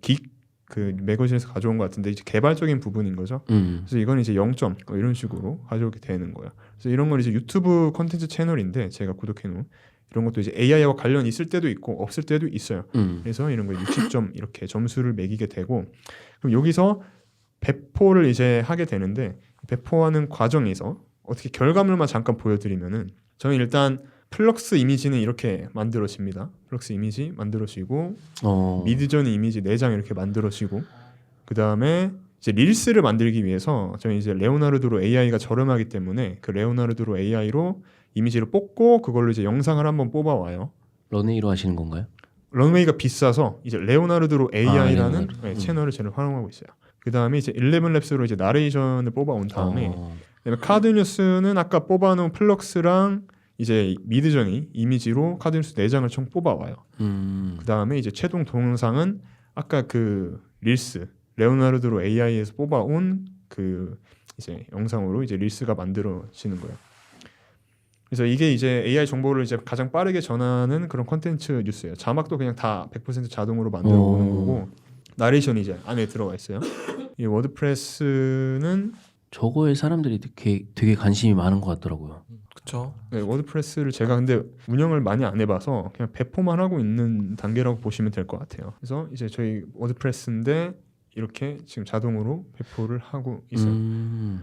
그 매거진에서 가져온 것 같은데 이제 개발적인 부분인 거죠. 그래서 이건 이제 0점 뭐 이런 식으로 가져오게 되는 거예요. 그래서 이런 건 이제 유튜브 컨텐츠 채널인데 제가 구독해놓은 이런 것도 이제 AI와 관련 있을 때도 있고 없을 때도 있어요. 그래서 이런 거 60점 이렇게 점수를 매기게 되고 그럼 여기서 배포를 이제 하게 되는데 배포하는 과정에서 어떻게 결과물만 잠깐 보여드리면은 저는 일단 플럭스 이미지는 이렇게 만들어집니다. 플럭스 이미지 만들어지고 미드저니 이미지 4장 이렇게 만들어지고 그 다음에 이제 릴스를 만들기 위해서 저희 이제 레오나르도로 AI가 저렴하기 때문에 그 레오나르도로 AI로 이미지를 뽑고 그걸로 이제 영상을 한번 뽑아와요. 런웨이로 하시는 건가요? 런웨이가 비싸서 이제 레오나르도로 AI라는 레오나르도. 채널을 저는 활용하고 있어요. 그 다음에 이제 11랩스로 이제 나레이션을 뽑아온 다음에 그다음에 카드뉴스는 아까 뽑아놓은 플럭스랑 이제 미드저니 이미지로 카드뉴스 4장을 총 뽑아와요. 그 다음에 이제 최종 동영상은 아까 그 릴스 레오나르도로 AI에서 뽑아온 그 이제 영상으로 이제 릴스가 만들어지는 거예요. 그래서 이게 이제 AI 정보를 이제 가장 빠르게 전하는 그런 컨텐츠 뉴스예요. 자막도 그냥 다 100% 자동으로 만들어 오는 거고 나레이션이 이제 안에 들어가 있어요. 이 워드프레스는 저거에 사람들이 되게 관심이 많은 것 같더라고요. 그렇죠. 네, 워드프레스를 제가 근데 운영을 많이 안 해봐서 그냥 배포만 하고 있는 단계라고 보시면 될 것 같아요. 그래서 이제 저희 워드프레스인데 이렇게 지금 자동으로 배포를 하고 있어요.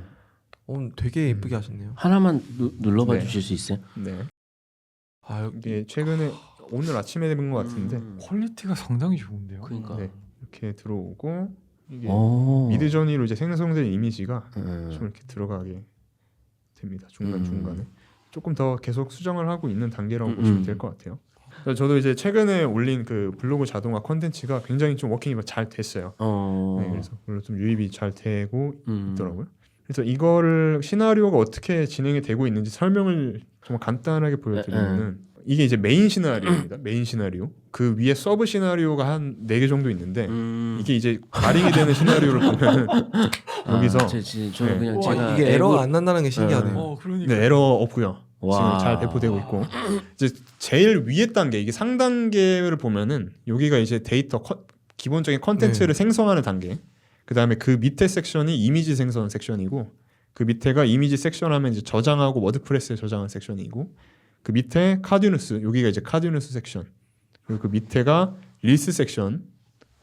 되게 예쁘게 하셨네요. 하나만 눌러봐 네. 주실 수 있어요? 네, 아, 이게 최근에 오늘 아침에 본 것 같은데 퀄리티가 상당히 좋은데요. 그러니까. 네, 이렇게 들어오고 이게 오. 미드저니로 이제 생성된 이미지가 음. 좀 이렇게 들어가게 됩니다. 중간에 조금 더 계속 수정을 하고 있는 단계라고 보시면 될 것 같아요. 그래서 저도 이제 최근에 올린 그 블로그 자동화 컨텐츠가 굉장히 좀 워킹이 잘 됐어요. 네, 그래서 물론 좀 유입이 잘 되고 있더라고요. 그래서 이거를 시나리오가 어떻게 진행이 되고 있는지 설명을 정말 간단하게 보여드리면은 이게 이제 메인 시나리오입니다. 메인 시나리오. 그 위에 서브 시나리오가 한 4개 정도 있는데 이게 이제 가링이 되는 시나리오를 보면은 여기서 저는 네. 그냥 와, 제가 이게 에러가 안 난다는 게 신기하네요. 그러니까. 네, 에러 없고요. 와. 지금 잘 배포되고 있고 이제 제일 위에 단계 이게 상단계를 보면은 여기가 이제 데이터 기본적인 컨텐츠를 생성하는 단계. 그 다음에 그 밑에 섹션이 이미지 생성 섹션이고 그 밑에가 이미지 섹션 하면 이제 저장하고 워드프레스에 저장한 섹션이고 그 밑에 카드뉴스 여기가 이제 카드뉴스 섹션 그리고 그 밑에가 릴스 섹션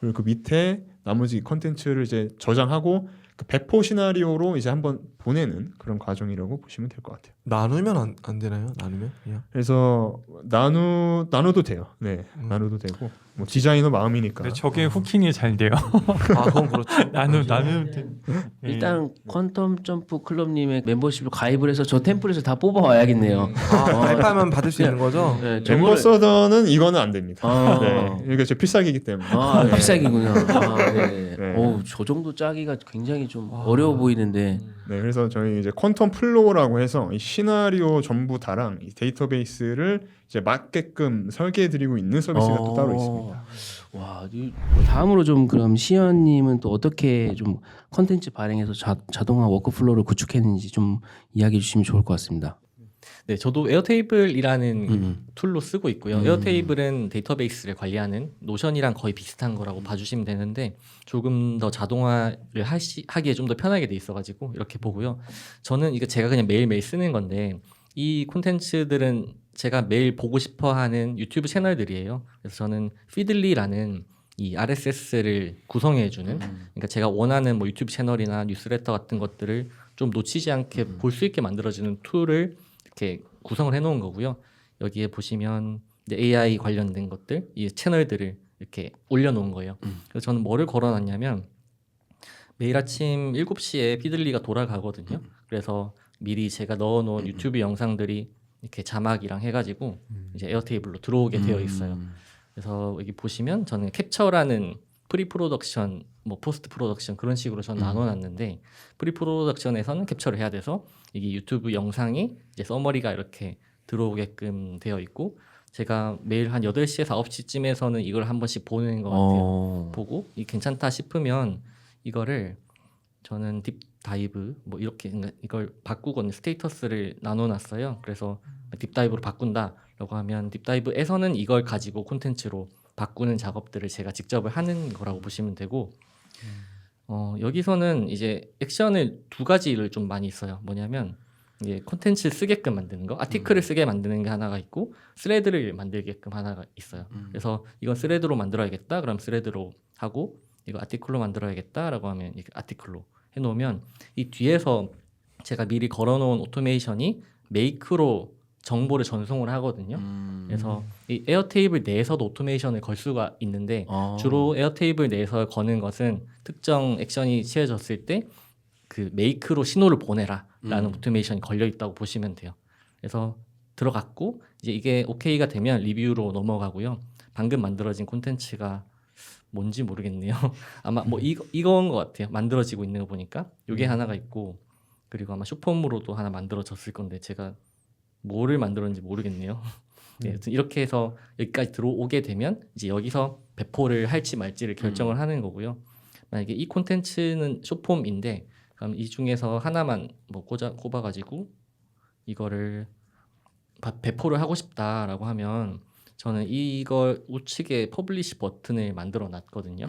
그리고 그 밑에 나머지 컨텐츠를 이제 저장하고 그 배포 시나리오로 이제 한번 보내는 그런 과정이라고 보시면 될 것 같아요. 나누면 안 되나요? 나누면 그냥. 그래서 나눠도 돼요. 네, 나눠도 되고 뭐 디자이너 마음이니까. 근데 저게 후킹이 잘 돼요. 아 그건 그렇죠. 나누면 일단 퀀텀 점프 클럽님의 멤버십을 가입을 해서 저 템플에서 다 뽑아와야겠네요. 가입하면 받을 수 있는 거죠? 네, 멤버 서더는 이거는 안 됩니다. 아. 네, 이게 제 필살기이기 때문에. 아, 네. 비싸기군요. 아, 네. 네. 오, 저 정도 짜기가 굉장히 좀 어려워 보이는데. 네, 그래서 저희 이제 퀀텀 플로우라고 해서 이 시나리오 전부 다랑 이 데이터베이스를 이제 맞게끔 설계해드리고 있는 서비스가 또 따로 있습니다. 와, 다음으로 좀 그럼 시연님은 또 어떻게 좀 컨텐츠 발행해서 자동화 워크플로우를 구축했는지 좀 이야기해 주시면 좋을 것 같습니다. 네, 저도 에어테이블이라는 툴로 쓰고 있고요. 음. 에어테이블은 데이터베이스를 관리하는 노션이랑 거의 비슷한 거라고 봐주시면 되는데 조금 더 자동화를 하기에 좀 더 편하게 돼 있어가지고 이렇게 보고요. 저는 이거 제가 그냥 매일매일 쓰는 건데 이 콘텐츠들은 제가 매일 보고 싶어하는 유튜브 채널들이에요. 그래서 저는 피들리라는 이 RSS를 구성해주는 그러니까 제가 원하는 뭐 유튜브 채널이나 뉴스레터 같은 것들을 좀 놓치지 않게 볼 수 있게 만들어주는 툴을 이렇게 구성을 해놓은 거고요. 여기에 보시면 이제 AI 관련된 것들, 이 채널들을 이렇게 올려놓은 거예요. 그래서 저는 뭐를 걸어놨냐면 매일 아침 7시에 피들리가 돌아가거든요. 그래서 미리 제가 넣어놓은 유튜브 영상들이 이렇게 자막이랑 해가지고 이제 에어테이블로 들어오게 되어 있어요. 그래서 여기 보시면 저는 캡처라는 프리 프로덕션, 뭐 포스트 프로덕션 그런 식으로 저는 나눠놨는데 프리 프로덕션에서는 캡처를 해야 돼서 이게 유튜브 영상이 이제 서머리가 이렇게 들어오게끔 되어 있고 제가 매일 한 8시에서 9시쯤에서는 이걸 한 번씩 보는 것 같아요. 보고 이 괜찮다 싶으면 이거를 저는 딥다이브 뭐 이렇게 이걸 바꾸거든요. 스테이터스를 나눠놨어요. 그래서 딥다이브로 바꾼다라고 하면 딥다이브에서는 이걸 가지고 콘텐츠로 바꾸는 작업들을 제가 직접 하는 거라고 보시면 되고 여기서는 이제 액션을 2가지를 좀 많이 써요. 뭐냐면 이게 콘텐츠 쓰게끔 만드는 거, 아티클을 쓰게 만드는 게 하나가 있고 스레드를 만들게끔 하나가 있어요. 그래서 이건 스레드로 만들어야겠다. 그럼 스레드로 하고 이거 아티클로 만들어야겠다라고 하면 이렇게 아티클로 해놓으면 이 뒤에서 제가 미리 걸어놓은 오토메이션이 메이크로 정보를 전송을 하거든요. 그래서 이 에어테이블 내에서도 오토메이션을 걸 수가 있는데 주로 에어테이블 내에서 거는 것은 특정 액션이 취해졌을 때 그 메이크로 신호를 보내라라는 오토메이션이 걸려 있다고 보시면 돼요. 그래서 들어갔고 이제 이게 오케이가 되면 리뷰로 넘어가고요. 방금 만들어진 콘텐츠가 뭔지 모르겠네요. 아마 뭐 이거인 것 같아요. 만들어지고 있는 거 보니까 이게 하나가 있고 그리고 아마 슈퍼홈으로도 하나 만들어졌을 건데 제가 뭐를 만들었는지 모르겠네요. 네, 이렇게 해서 여기까지 들어오게 되면 이제 여기서 배포를 할지 말지를 결정을 하는 거고요. 만약에 이 콘텐츠는 숏폼인데 그럼 이 중에서 하나만 뭐 꼽아가지고 이거를 배포를 하고 싶다라고 하면 저는 이걸 우측에 퍼블리시 버튼을 만들어 놨거든요.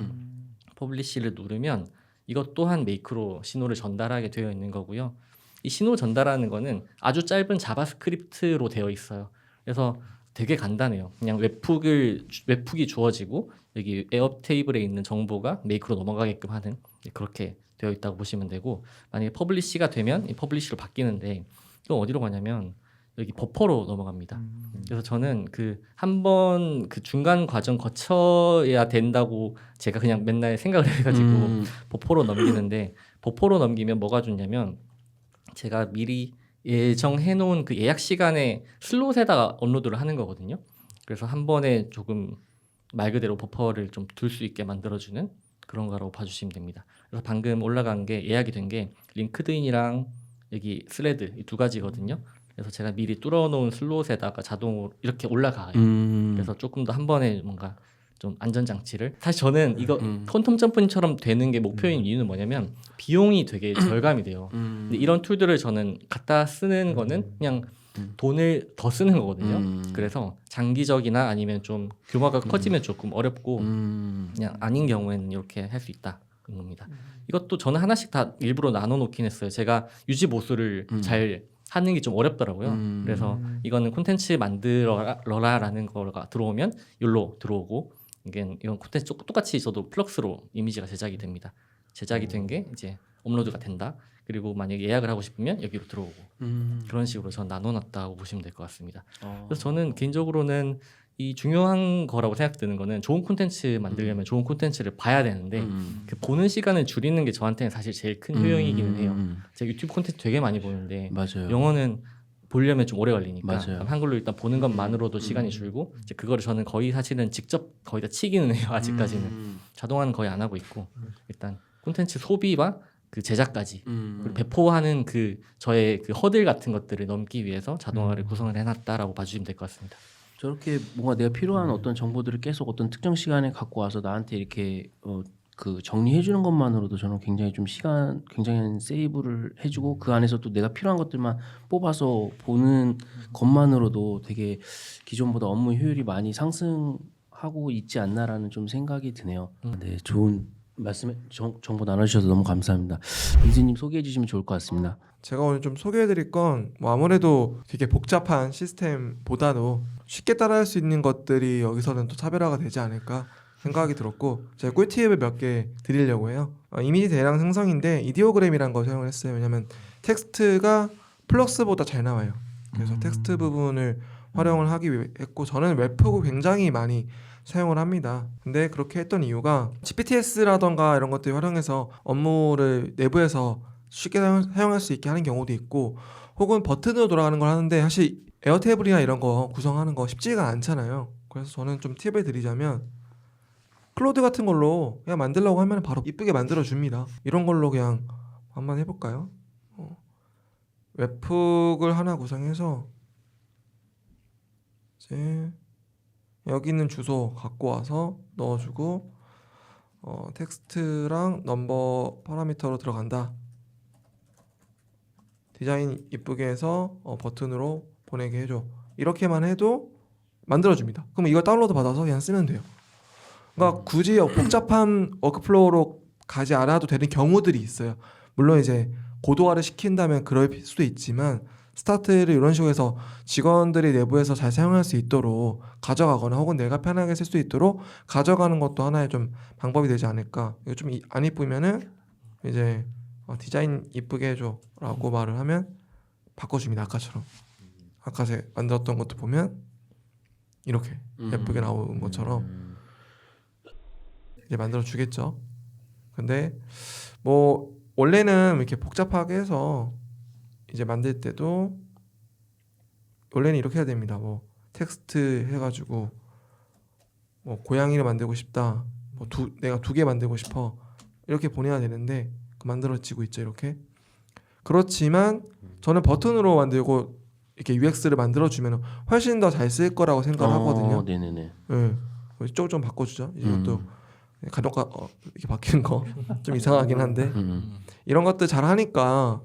퍼블리시를 누르면 이것 또한 메이크로 신호를 전달하게 되어 있는 거고요. 이 신호 전달하는 거는 아주 짧은 자바스크립트로 되어 있어요. 그래서 되게 간단해요. 그냥 웹훅이 주어지고 여기 에어테이블에 있는 정보가 메이크로 넘어가게끔 하는 그렇게 되어 있다고 보시면 되고 만약에 퍼블리시가 되면 이 퍼블리시로 바뀌는데 이건 어디로 가냐면 여기 버퍼로 넘어갑니다. 그래서 저는 그 한 번 그 중간 과정 거쳐야 된다고 제가 그냥 맨날 생각을 해가지고 버퍼로 넘기는데 버퍼로 넘기면 뭐가 좋냐면 제가 미리 예정해 놓은 그 예약 시간에 슬롯에다가 업로드를 하는 거거든요. 그래서 한 번에 조금 말 그대로 버퍼를 좀 둘 수 있게 만들어주는 그런 거라고 봐주시면 됩니다. 그래서 방금 올라간 게 예약이 된 게 링크드인이랑 여기 스레드 이 2가지거든요. 그래서 제가 미리 뚫어놓은 슬롯에다가 자동으로 이렇게 올라가요. 그래서 조금 더 한 번에 뭔가 좀 안전장치를 사실 저는 이거 퀀텀 점프님처럼 되는 게 목표인 이유는 뭐냐면 비용이 되게 절감이 돼요. 근데 이런 툴들을 저는 갖다 쓰는 거는 그냥 돈을 더 쓰는 거거든요. 그래서 장기적이나 아니면 좀 규모가 커지면 조금 어렵고 그냥 아닌 경우에는 이렇게 할 수 있다는 겁니다. 이것도 저는 하나씩 다 일부러 나눠 놓긴 했어요. 제가 유지 보수를 잘 하는 게 좀 어렵더라고요. 그래서 이거는 콘텐츠 만들어라라는 거가 들어오면 여기로 들어오고 이건 콘텐츠 똑같이 저도 플럭스로 이미지가 제작이 됩니다. 제작이 된 게 이제 업로드가 된다. 그리고 만약에 예약을 하고 싶으면 여기로 들어오고 그런 식으로 전 나눠놨다고 보시면 될 것 같습니다. 그래서 저는 개인적으로는 이 중요한 거라고 생각드는 거는 좋은 콘텐츠 만들려면 좋은 콘텐츠를 봐야 되는데 그 보는 시간을 줄이는 게 저한테는 사실 제일 큰 효용이기는 해요. 제가 유튜브 콘텐츠 되게 많이 보는데 맞아요. 영어는 보려면 좀 오래 걸리니까 맞아요. 한글로 일단 보는 것만으로도 시간이 줄고 이제 그거를 저는 거의 사실은 직접 거의 다 치기는 해요. 아직까지는 자동화는 거의 안 하고 있고 일단 콘텐츠 소비와 그 제작까지 그리고 배포하는 그 저의 그 허들 같은 것들을 넘기 위해서 자동화를 구성을 해놨다라고 봐주시면 될 것 같습니다. 저렇게 뭔가 내가 필요한 어떤 정보들을 계속 어떤 특정 시간에 갖고 와서 나한테 이렇게 그 정리해 주는 것만으로도 저는 굉장히 좀 시간 굉장히 세이브를 해주고 그 안에서 또 내가 필요한 것들만 뽑아서 보는 것만으로도 되게 기존보다 업무 효율이 많이 상승하고 있지 않나라는 좀 생각이 드네요. 네, 좋은 말씀 정보 나눠주셔서 너무 감사합니다. 민수님 소개해 주시면 좋을 것 같습니다. 제가 오늘 좀 소개해드릴 건 뭐 아무래도 되게 복잡한 시스템보다도 쉽게 따라할 수 있는 것들이 여기서는 또 차별화가 되지 않을까 생각이 들었고 제가 꿀팁을 몇 개 드리려고 해요. 이미지 대량 생성인데 이디오그램이라는 걸 사용을 했어요. 왜냐하면 텍스트가 플럭스보다 잘 나와요. 그래서 텍스트 부분을 활용을 하기 위해 했고 저는 웹프고 굉장히 많이 사용을 합니다. 근데 그렇게 했던 이유가 GPTS라던가 이런 것들 활용해서 업무를 내부에서 쉽게 사용할 수 있게 하는 경우도 있고 혹은 버튼으로 돌아가는 걸 하는데 사실 에어테이블이나 이런 거 구성하는 거 쉽지가 않잖아요. 그래서 저는 좀 팁을 드리자면 클로드 같은 걸로 그냥 만들려고 하면 바로 이쁘게 만들어 줍니다. 이런 걸로 그냥 한번 해볼까요? 웹북을 하나 구성해서 이제 여기 있는 주소 갖고 와서 넣어주고 텍스트랑 넘버 파라미터로 들어간다. 디자인 이쁘게 해서 버튼으로 보내게 해줘. 이렇게만 해도 만들어줍니다. 그럼 이걸 다운로드 받아서 그냥 쓰면 돼요. 그러니까 굳이 복잡한 워크플로우로 가지 않아도 되는 경우들이 있어요. 물론 이제 고도화를 시킨다면 그럴 수도 있지만 스타트를 이런 식으로 해서 직원들이 내부에서 잘 사용할 수 있도록 가져가거나 혹은 내가 편하게 쓸 수 있도록 가져가는 것도 하나의 좀 방법이 되지 않을까. 이거 좀 안 이쁘면은 이제 디자인 이쁘게 해줘 라고 말을 하면 바꿔줍니다. 아까처럼 아까 제가 만들었던 것도 보면 이렇게 예쁘게 나온 것처럼 이제 만들어 주겠죠. 근데 뭐 원래는 이렇게 복잡하게 해서 이제 만들 때도 원래는 이렇게 해야 됩니다. 뭐 텍스트 해가지고 뭐 고양이를 만들고 싶다. 뭐 내가 2개 만들고 싶어. 이렇게 보내야 되는데 만들어지고 있죠. 이렇게. 그렇지만 저는 버튼으로 만들고 이렇게 UX를 만들어주면 훨씬 더 잘 쓸 거라고 생각하거든요. 네네네. 네. 이쪽 좀 바꿔주죠. 이것도 간혹가 이렇게 바뀌는 거 좀 이상하긴 한데 이런 것들 잘 하니까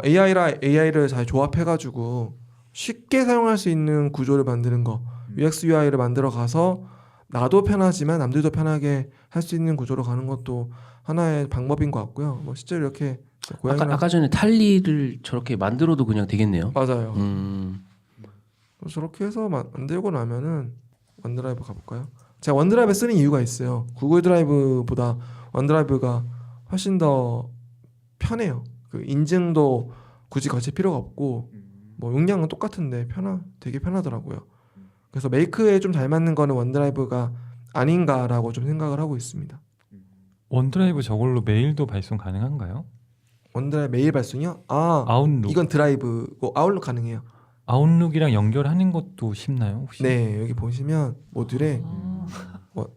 AI를 잘 조합해가지고 쉽게 사용할 수 있는 구조를 만드는 거 UX UI를 만들어 가서 나도 편하지만 남들도 편하게 할 수 있는 구조로 가는 것도 하나의 방법인 것 같고요. 뭐 실제로 이렇게 아까 전에 탈리를 저렇게 만들어도 그냥 되겠네요. 맞아요. 저렇게 해서 만들고 나면은 원드라이브 가볼까요? 제가 원드라이브 쓰는 이유가 있어요. 구글 드라이브보다 원드라이브가 훨씬 더 편해요. 그 인증도 굳이 거칠 필요가 없고 뭐 용량은 똑같은데 되게 편하더라고요. 그래서 메이크에 좀 잘 맞는 거는 원드라이브가 아닌가라고 좀 생각을 하고 있습니다. 원드라이브 저걸로 메일도 발송 가능한가요? 원드라이브 메일 발송이요? 아웃룩. 이건 드라이브고 아웃룩 가능해요. 아웃룩이랑 연결하는 것도 쉽나요 혹시? 네, 여기 보시면 모듈에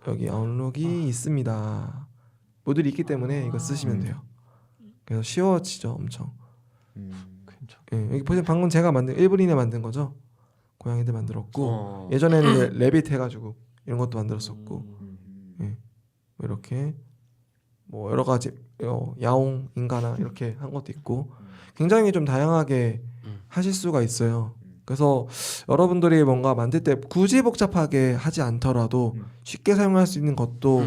여기 아웃룩이 있습니다. 모듈이 있기 때문에 이거 쓰시면 돼요. 그래서 쉬워지죠, 엄청. 괜찮. 네, 여기 보시면 방금 제가 만든 1분 이내 만든 거죠. 고양이들 만들었고 예전에는 이제 레빗 해가지고 이런 것도 만들었었고 뭐 이렇게 뭐 여러 가지 야옹 인가나 이렇게 한 것도 있고 굉장히 좀 다양하게 하실 수가 있어요. 그래서 여러분들이 뭔가 만들 때 굳이 복잡하게 하지 않더라도 쉽게 사용할 수 있는 것도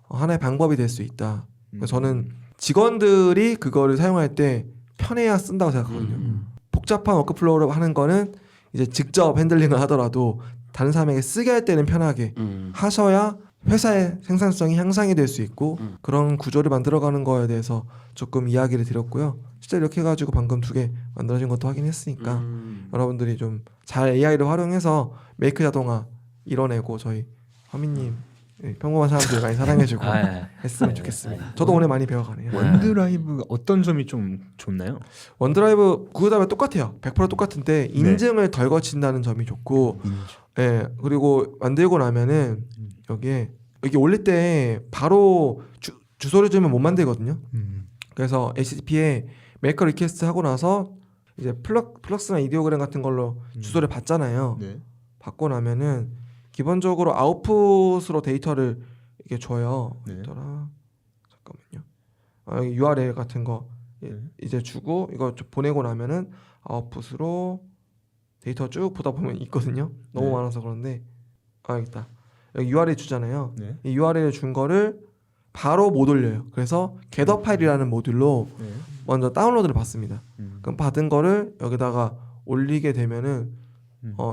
하나의 방법이 될 수 있다. 그래서 저는 직원들이 그거를 사용할 때 편해야 쓴다고 생각하거든요. 복잡한 워크플로우를 하는 거는 이제 직접 핸들링을 하더라도 다른 사람에게 쓰게 할 때는 편하게 하셔야 회사의 생산성이 향상이 될 수 있고 그런 구조를 만들어가는 거에 대해서 조금 이야기를 드렸고요. 실제 이렇게 해가지고 방금 2개 만들어진 것도 확인했으니까 여러분들이 좀 잘 AI를 활용해서 메이크 자동화 이뤄내고 저희 허민님 평범한 사람들 많이 사랑해주고 했으면 좋겠습니다. 저도 오늘 많이 배워가네요. 원드라이브가 어떤 점이 좀 좋나요? 원드라이브 구글 드라이브 똑같아요. 100% 똑같은데 인증을 덜 거친다는 점이 좋고, 예 그리고 만들고 나면은 여기에 여기 올릴 때 바로 주소를 주면 못 만들거든요. 그래서 HTTP에 메이커 리퀘스트 하고 나서 이제 플럭스나 이디오그램 같은 걸로 주소를 받잖아요. 네. 받고 나면은 기본적으로 아웃풋으로 데이터를 이렇게 줘요. 네. 있더라. 잠깐만요. 여기 URL 같은 거 이제 주고 이거 좀 보내고 나면은 아웃풋으로 데이터 쭉 보다 보면 있거든요. 너무 네. 많아서 그런데 여기 있다. 여기 URL 주잖아요. 네. 이 URL 준 거를 바로 못 올려요. 그래서 겟업 파일이라는 모듈로 네. 먼저 다운로드를 받습니다. 그럼 받은 거를 여기다가 올리게 되면은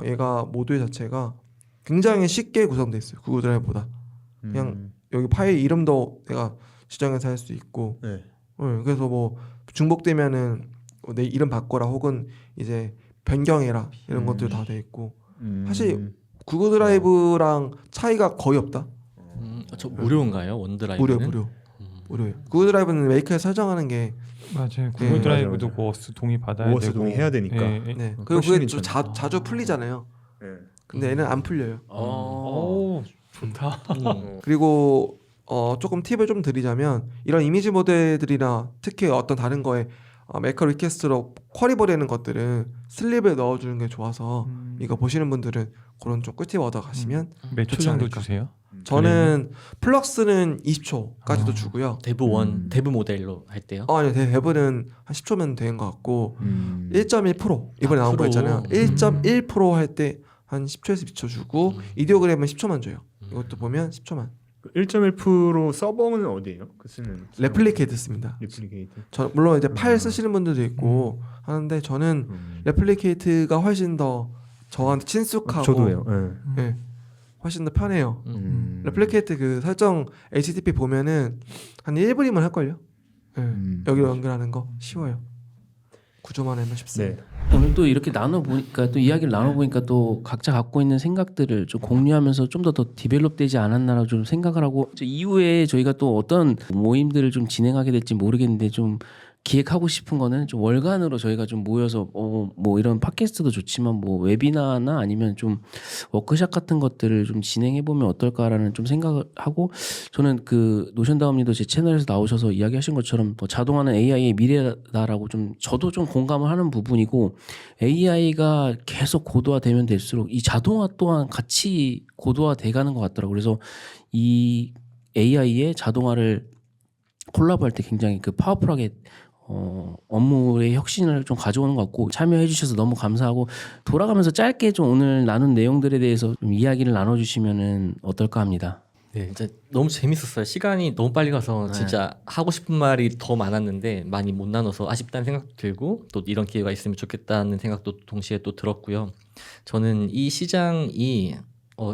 얘가 모듈 자체가 굉장히 쉽게 구성돼 있어요. 구글 드라이브보다. 그냥 여기 파일 이름도 내가 지정해서 할 수 있고, 네. 그래서 뭐 중복되면은 내 이름 바꿔라 혹은 이제 변경해라 이런 것들 다 돼 있고. 사실 구글 드라이브랑 차이가 거의 없다. 저 무료인가요? 원드라이브는? 무료예요. 구글 드라이브는 메이커에 설정하는 게 맞아요. 구글 네. 드라이브도 맞아. 워스 동의 받아야 워스 되고 동의해야 되니까. 네. 그리고 훨씬 그게 좀 괜찮다. 자주 풀리잖아요. 네. 근데 얘는 안 풀려요. 오 좋다. 그리고 조금 팁을 좀 드리자면 이런 이미지 모델들이나 특히 어떤 다른 거에 메이커 리퀘스트로 쿼리 보내는 것들은 슬립을 넣어주는 게 좋아서 이거 보시는 분들은 그런 좀 꿀팁 얻어 가시면 몇 초 좋지 정도 않을까. 주세요? 저는 플럭스는 20초까지도 주고요. 데브 데브 모델로 할 때요. 아니요, 대부분은 한 10초면 되는 것 같고 1.1% 이번에 나온 거 있잖아요. 1.1% 할 때 한 10초에서 2초 주고 이디오그램은 10초만 줘요. 이것도 보면 10초만. 1.1% 서버는 어디예요? 그 쓰는 레플리케이트 씁니다. 레플리케이트. 물론 이제 파일 쓰시는 분들도 있고 하는데 저는 레플리케이트가 훨씬 더 저한테 친숙하고 저도요. 네. 네, 훨씬 더 편해요. 레플리케이트 그 설정 HTTP 보면은 한 1분이면 할걸요. 네. 여기로 연결하는 거 쉬워요. 구조만 하면 쉽습니다. 네. 오늘 또 이렇게 나눠보니까 또 이야기를 나눠보니까 또 각자 갖고 있는 생각들을 좀 공유하면서 좀 더 디벨롭되지 않았나라고 좀 생각을 하고 이후에 저희가 또 어떤 모임들을 좀 진행하게 될지 모르겠는데 좀 기획하고 싶은 거는 좀 월간으로 저희가 좀 모여서 뭐 이런 팟캐스트도 좋지만 뭐 웨비나나 아니면 좀 워크숍 같은 것들을 좀 진행해 보면 어떨까라는 좀 생각을 하고 저는 그 노션다움님도 제 채널에서 나오셔서 이야기하신 것처럼 뭐 자동화는 AI의 미래다라고 좀 저도 좀 공감을 하는 부분이고 AI가 계속 고도화되면 될수록 이 자동화 또한 같이 고도화돼가는 것 같더라고요. 그래서 이 AI의 자동화를 콜라보할 때 굉장히 그 파워풀하게 업무의 혁신을 좀 가져오는 것 같고 참여해 주셔서 너무 감사하고 돌아가면서 짧게 좀 오늘 나눈 내용들에 대해서 좀 이야기를 나눠주시면은 어떨까 합니다. 네, 진짜 너무 재밌었어요. 시간이 너무 빨리 가서 진짜 하고 싶은 말이 더 많았는데 많이 못 나눠서 아쉽다는 생각도 들고 또 이런 기회가 있으면 좋겠다는 생각도 동시에 또 들었고요. 저는 이 시장이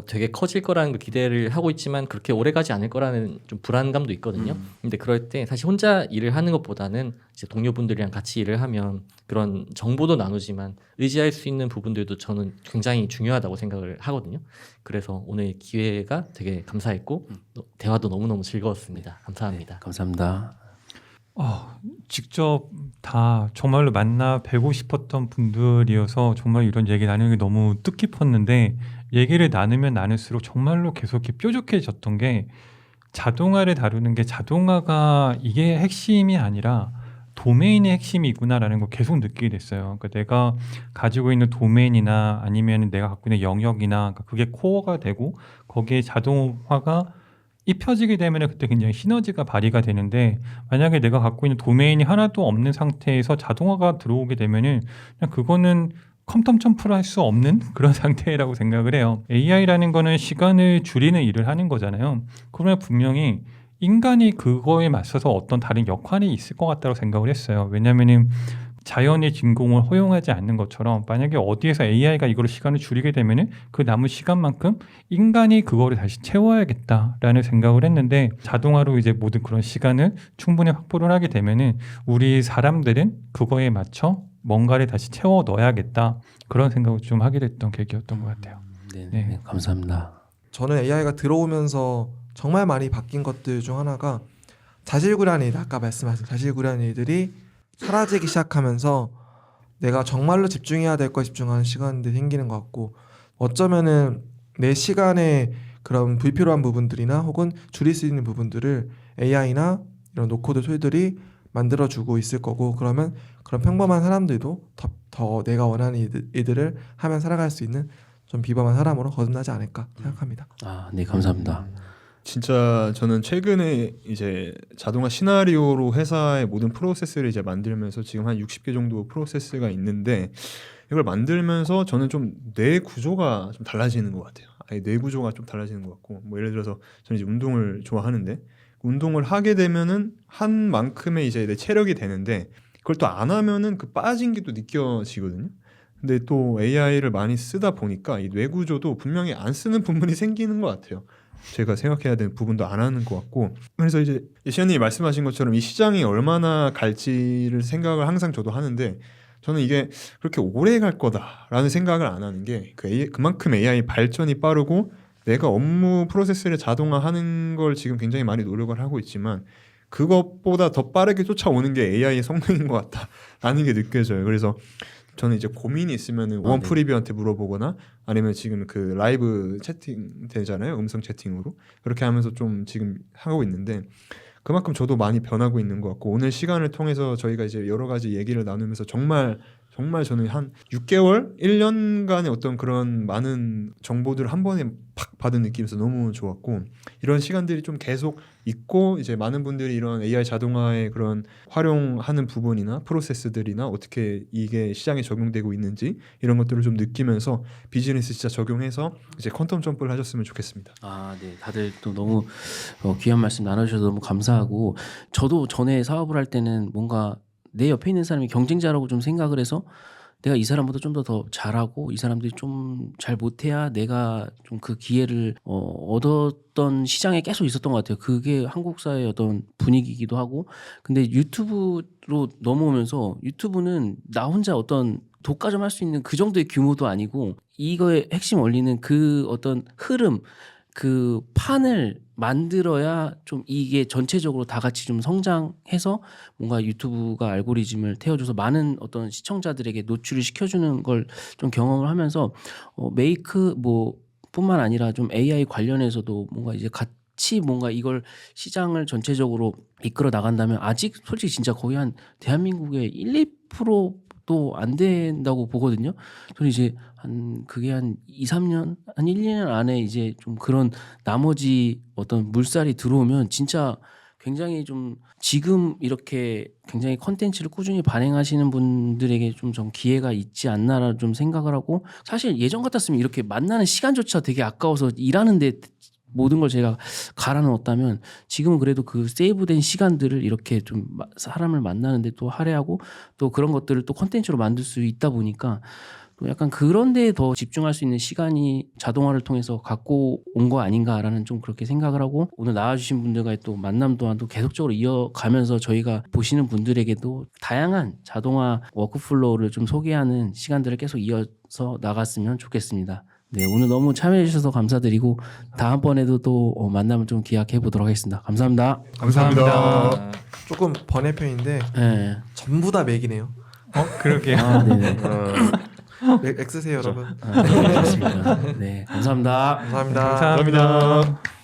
되게 커질 거라는 걸 기대를 하고 있지만 그렇게 오래 가지 않을 거라는 좀 불안감도 있거든요. 근데 그럴 때 사실 혼자 일을 하는 것보다는 이제 동료분들이랑 같이 일을 하면 그런 정보도 나누지만 의지할 수 있는 부분들도 저는 굉장히 중요하다고 생각을 하거든요. 그래서 오늘 기회가 되게 감사했고 대화도 너무너무 즐거웠습니다. 감사합니다. 감사합니다. 직접 다 정말로 만나 뵈고 싶었던 분들이어서 정말 이런 얘기 나누는 게 너무 뜻깊었는데 얘기를 나누면 나눌수록 정말로 계속 이렇게 뾰족해졌던 게 자동화를 다루는 게 자동화가 이게 핵심이 아니라 도메인의 핵심이구나라는 걸 계속 느끼게 됐어요. 그러니까 내가 가지고 있는 도메인이나 아니면 내가 갖고 있는 영역이나 그게 코어가 되고 거기에 자동화가 입혀지게 되면 그때 굉장히 시너지가 발휘가 되는데 만약에 내가 갖고 있는 도메인이 하나도 없는 상태에서 자동화가 들어오게 되면은 그냥 그거는 컴퓨터 점프를 할 수 없는 그런 상태라고 생각을 해요. AI라는 거는 시간을 줄이는 일을 하는 거잖아요. 그러면 분명히 인간이 그거에 맞서서 어떤 다른 역할이 있을 것 같다고 생각을 했어요. 왜냐면은 자연의 진공을 허용하지 않는 것처럼 만약에 어디에서 AI가 이거를 시간을 줄이게 되면은 그 남은 시간만큼 인간이 그거를 다시 채워야겠다라는 생각을 했는데 자동화로 이제 모든 그런 시간을 충분히 확보를 하게 되면은 우리 사람들은 그거에 맞춰 뭔가를 다시 채워 넣어야겠다 그런 생각을 좀 하게 됐던 계기였던 것 같아요. 네, 네. 네, 감사합니다. 저는 AI가 들어오면서 정말 많이 바뀐 것들 중 하나가 자질구레한 아까 말씀하신 자질구레한 일들이 사라지기 시작하면서 내가 정말로 집중해야 될 거에 집중하는 시간들이 생기는 것 같고 어쩌면은 내 시간에 그런 불필요한 부분들이나 혹은 줄일 수 있는 부분들을 AI나 이런 노코드 툴들이 만들어주고 있을 거고 그러면 그런 평범한 사람들도 더 내가 원하는 일들을 하면 살아갈 수 있는 좀 비범한 사람으로 거듭나지 않을까 생각합니다. 아, 네, 감사합니다. 진짜 저는 최근에 이제 자동화 시나리오로 회사의 모든 프로세스를 이제 만들면서 지금 한 60개 정도 프로세스가 있는데 이걸 만들면서 저는 좀 뇌 구조가 좀 달라지는 것 같아요. 아예 뇌 구조가 좀 달라지는 것 같고 뭐 예를 들어서 저는 이제 운동을 좋아하는데 운동을 하게 되면은 한 만큼의 이제 내 체력이 되는데 그걸 또 안 하면은 그 빠진 게 또 느껴지거든요. 근데 또 AI를 많이 쓰다 보니까 이 뇌 구조도 분명히 안 쓰는 부분이 생기는 것 같아요. 제가 생각해야 되는 부분도 안 하는 것 같고 그래서 이제 시현님이 말씀하신 것처럼 이 시장이 얼마나 갈지를 생각을 항상 저도 하는데 저는 이게 그렇게 오래 갈 거다라는 생각을 안 하는 게 그만큼 AI 발전이 빠르고 내가 업무 프로세스를 자동화하는 걸 지금 굉장히 많이 노력을 하고 있지만 그것보다 더 빠르게 쫓아오는 게 AI의 성능인 것 같다라는 게 느껴져요. 그래서 저는 이제 고민이 있으면은 원 네. 프리뷰한테 물어보거나 아니면 지금 그 라이브 채팅 되잖아요. 음성 채팅으로. 그렇게 하면서 좀 지금 하고 있는데 그만큼 저도 많이 변하고 있는 것 같고 오늘 시간을 통해서 저희가 이제 여러 가지 얘기를 나누면서 정말 저는 한 6개월, 1년간의 어떤 그런 많은 정보들을 한 번에 팍 받은 느낌에서 너무 좋았고 이런 시간들이 좀 계속 있고 이제 많은 분들이 이런 AI 자동화의 그런 활용하는 부분이나 프로세스들이나 어떻게 이게 시장에 적용되고 있는지 이런 것들을 좀 느끼면서 비즈니스 진짜 적용해서 이제 퀀텀 점프를 하셨으면 좋겠습니다. 아, 네. 다들 또 너무 귀한 말씀 나눠주셔서 너무 감사하고 저도 전에 사업을 할 때는 뭔가 내 옆에 있는 사람이 경쟁자라고 좀 생각을 해서 내가 이 사람보다 좀 더 잘하고 이 사람들이 좀 잘 못해야 내가 좀 그 기회를 얻었던 시장에 계속 있었던 것 같아요. 그게 한국 사회의 어떤 분위기이기도 하고 근데 유튜브로 넘어오면서 유튜브는 나 혼자 어떤 독과점 할 수 있는 그 정도의 규모도 아니고 이거의 핵심 원리는 그 어떤 흐름 그 판을 만들어야 좀 이게 전체적으로 다 같이 좀 성장해서 뭔가 유튜브가 알고리즘을 태워줘서 많은 어떤 시청자들에게 노출을 시켜주는 걸 좀 경험을 하면서 메이크 뭐 뿐만 아니라 좀 AI 관련해서도 뭔가 이제 같이 뭔가 이걸 시장을 전체적으로 이끌어 나간다면 아직 솔직히 진짜 거의 한 대한민국의 1, 2%도 안 된다고 보거든요. 저는 이제 그게 한 2, 3년, 한 1, 2년 안에 이제 좀 그런 나머지 어떤 물살이 들어오면 진짜 굉장히 좀 지금 이렇게 굉장히 컨텐츠를 꾸준히 발행하시는 분들에게 좀 기회가 있지 않나라 좀 생각을 하고 사실 예전 같았으면 이렇게 만나는 시간조차 되게 아까워서 일하는데 모든 걸 제가 갈아 넣었다면 지금은 그래도 그 세이브된 시간들을 이렇게 좀 사람을 만나는데 또 할애하고 또 그런 것들을 또 컨텐츠로 만들 수 있다 보니까 또 약간 그런 데에 더 집중할 수 있는 시간이 자동화를 통해서 갖고 온 거 아닌가라는 좀 그렇게 생각을 하고 오늘 나와주신 분들과의 또 만남 또한 또 계속적으로 이어가면서 저희가 보시는 분들에게도 다양한 자동화 워크플로우를 좀 소개하는 시간들을 계속 이어서 나갔으면 좋겠습니다. 네, 오늘 너무 참여해 주셔서 감사드리고 다음번에도 또 만남을 좀 기약해 보도록 하겠습니다. 감사합니다. 감사합니다. 조금 번외편인데 네. 전부 다 맥이네요. 그러게요. 아, 네네. 맥 쓰세요 여러분. 아, 네, 좋습니다. 네, 감사합니다. 감사합니다. 감사합니다.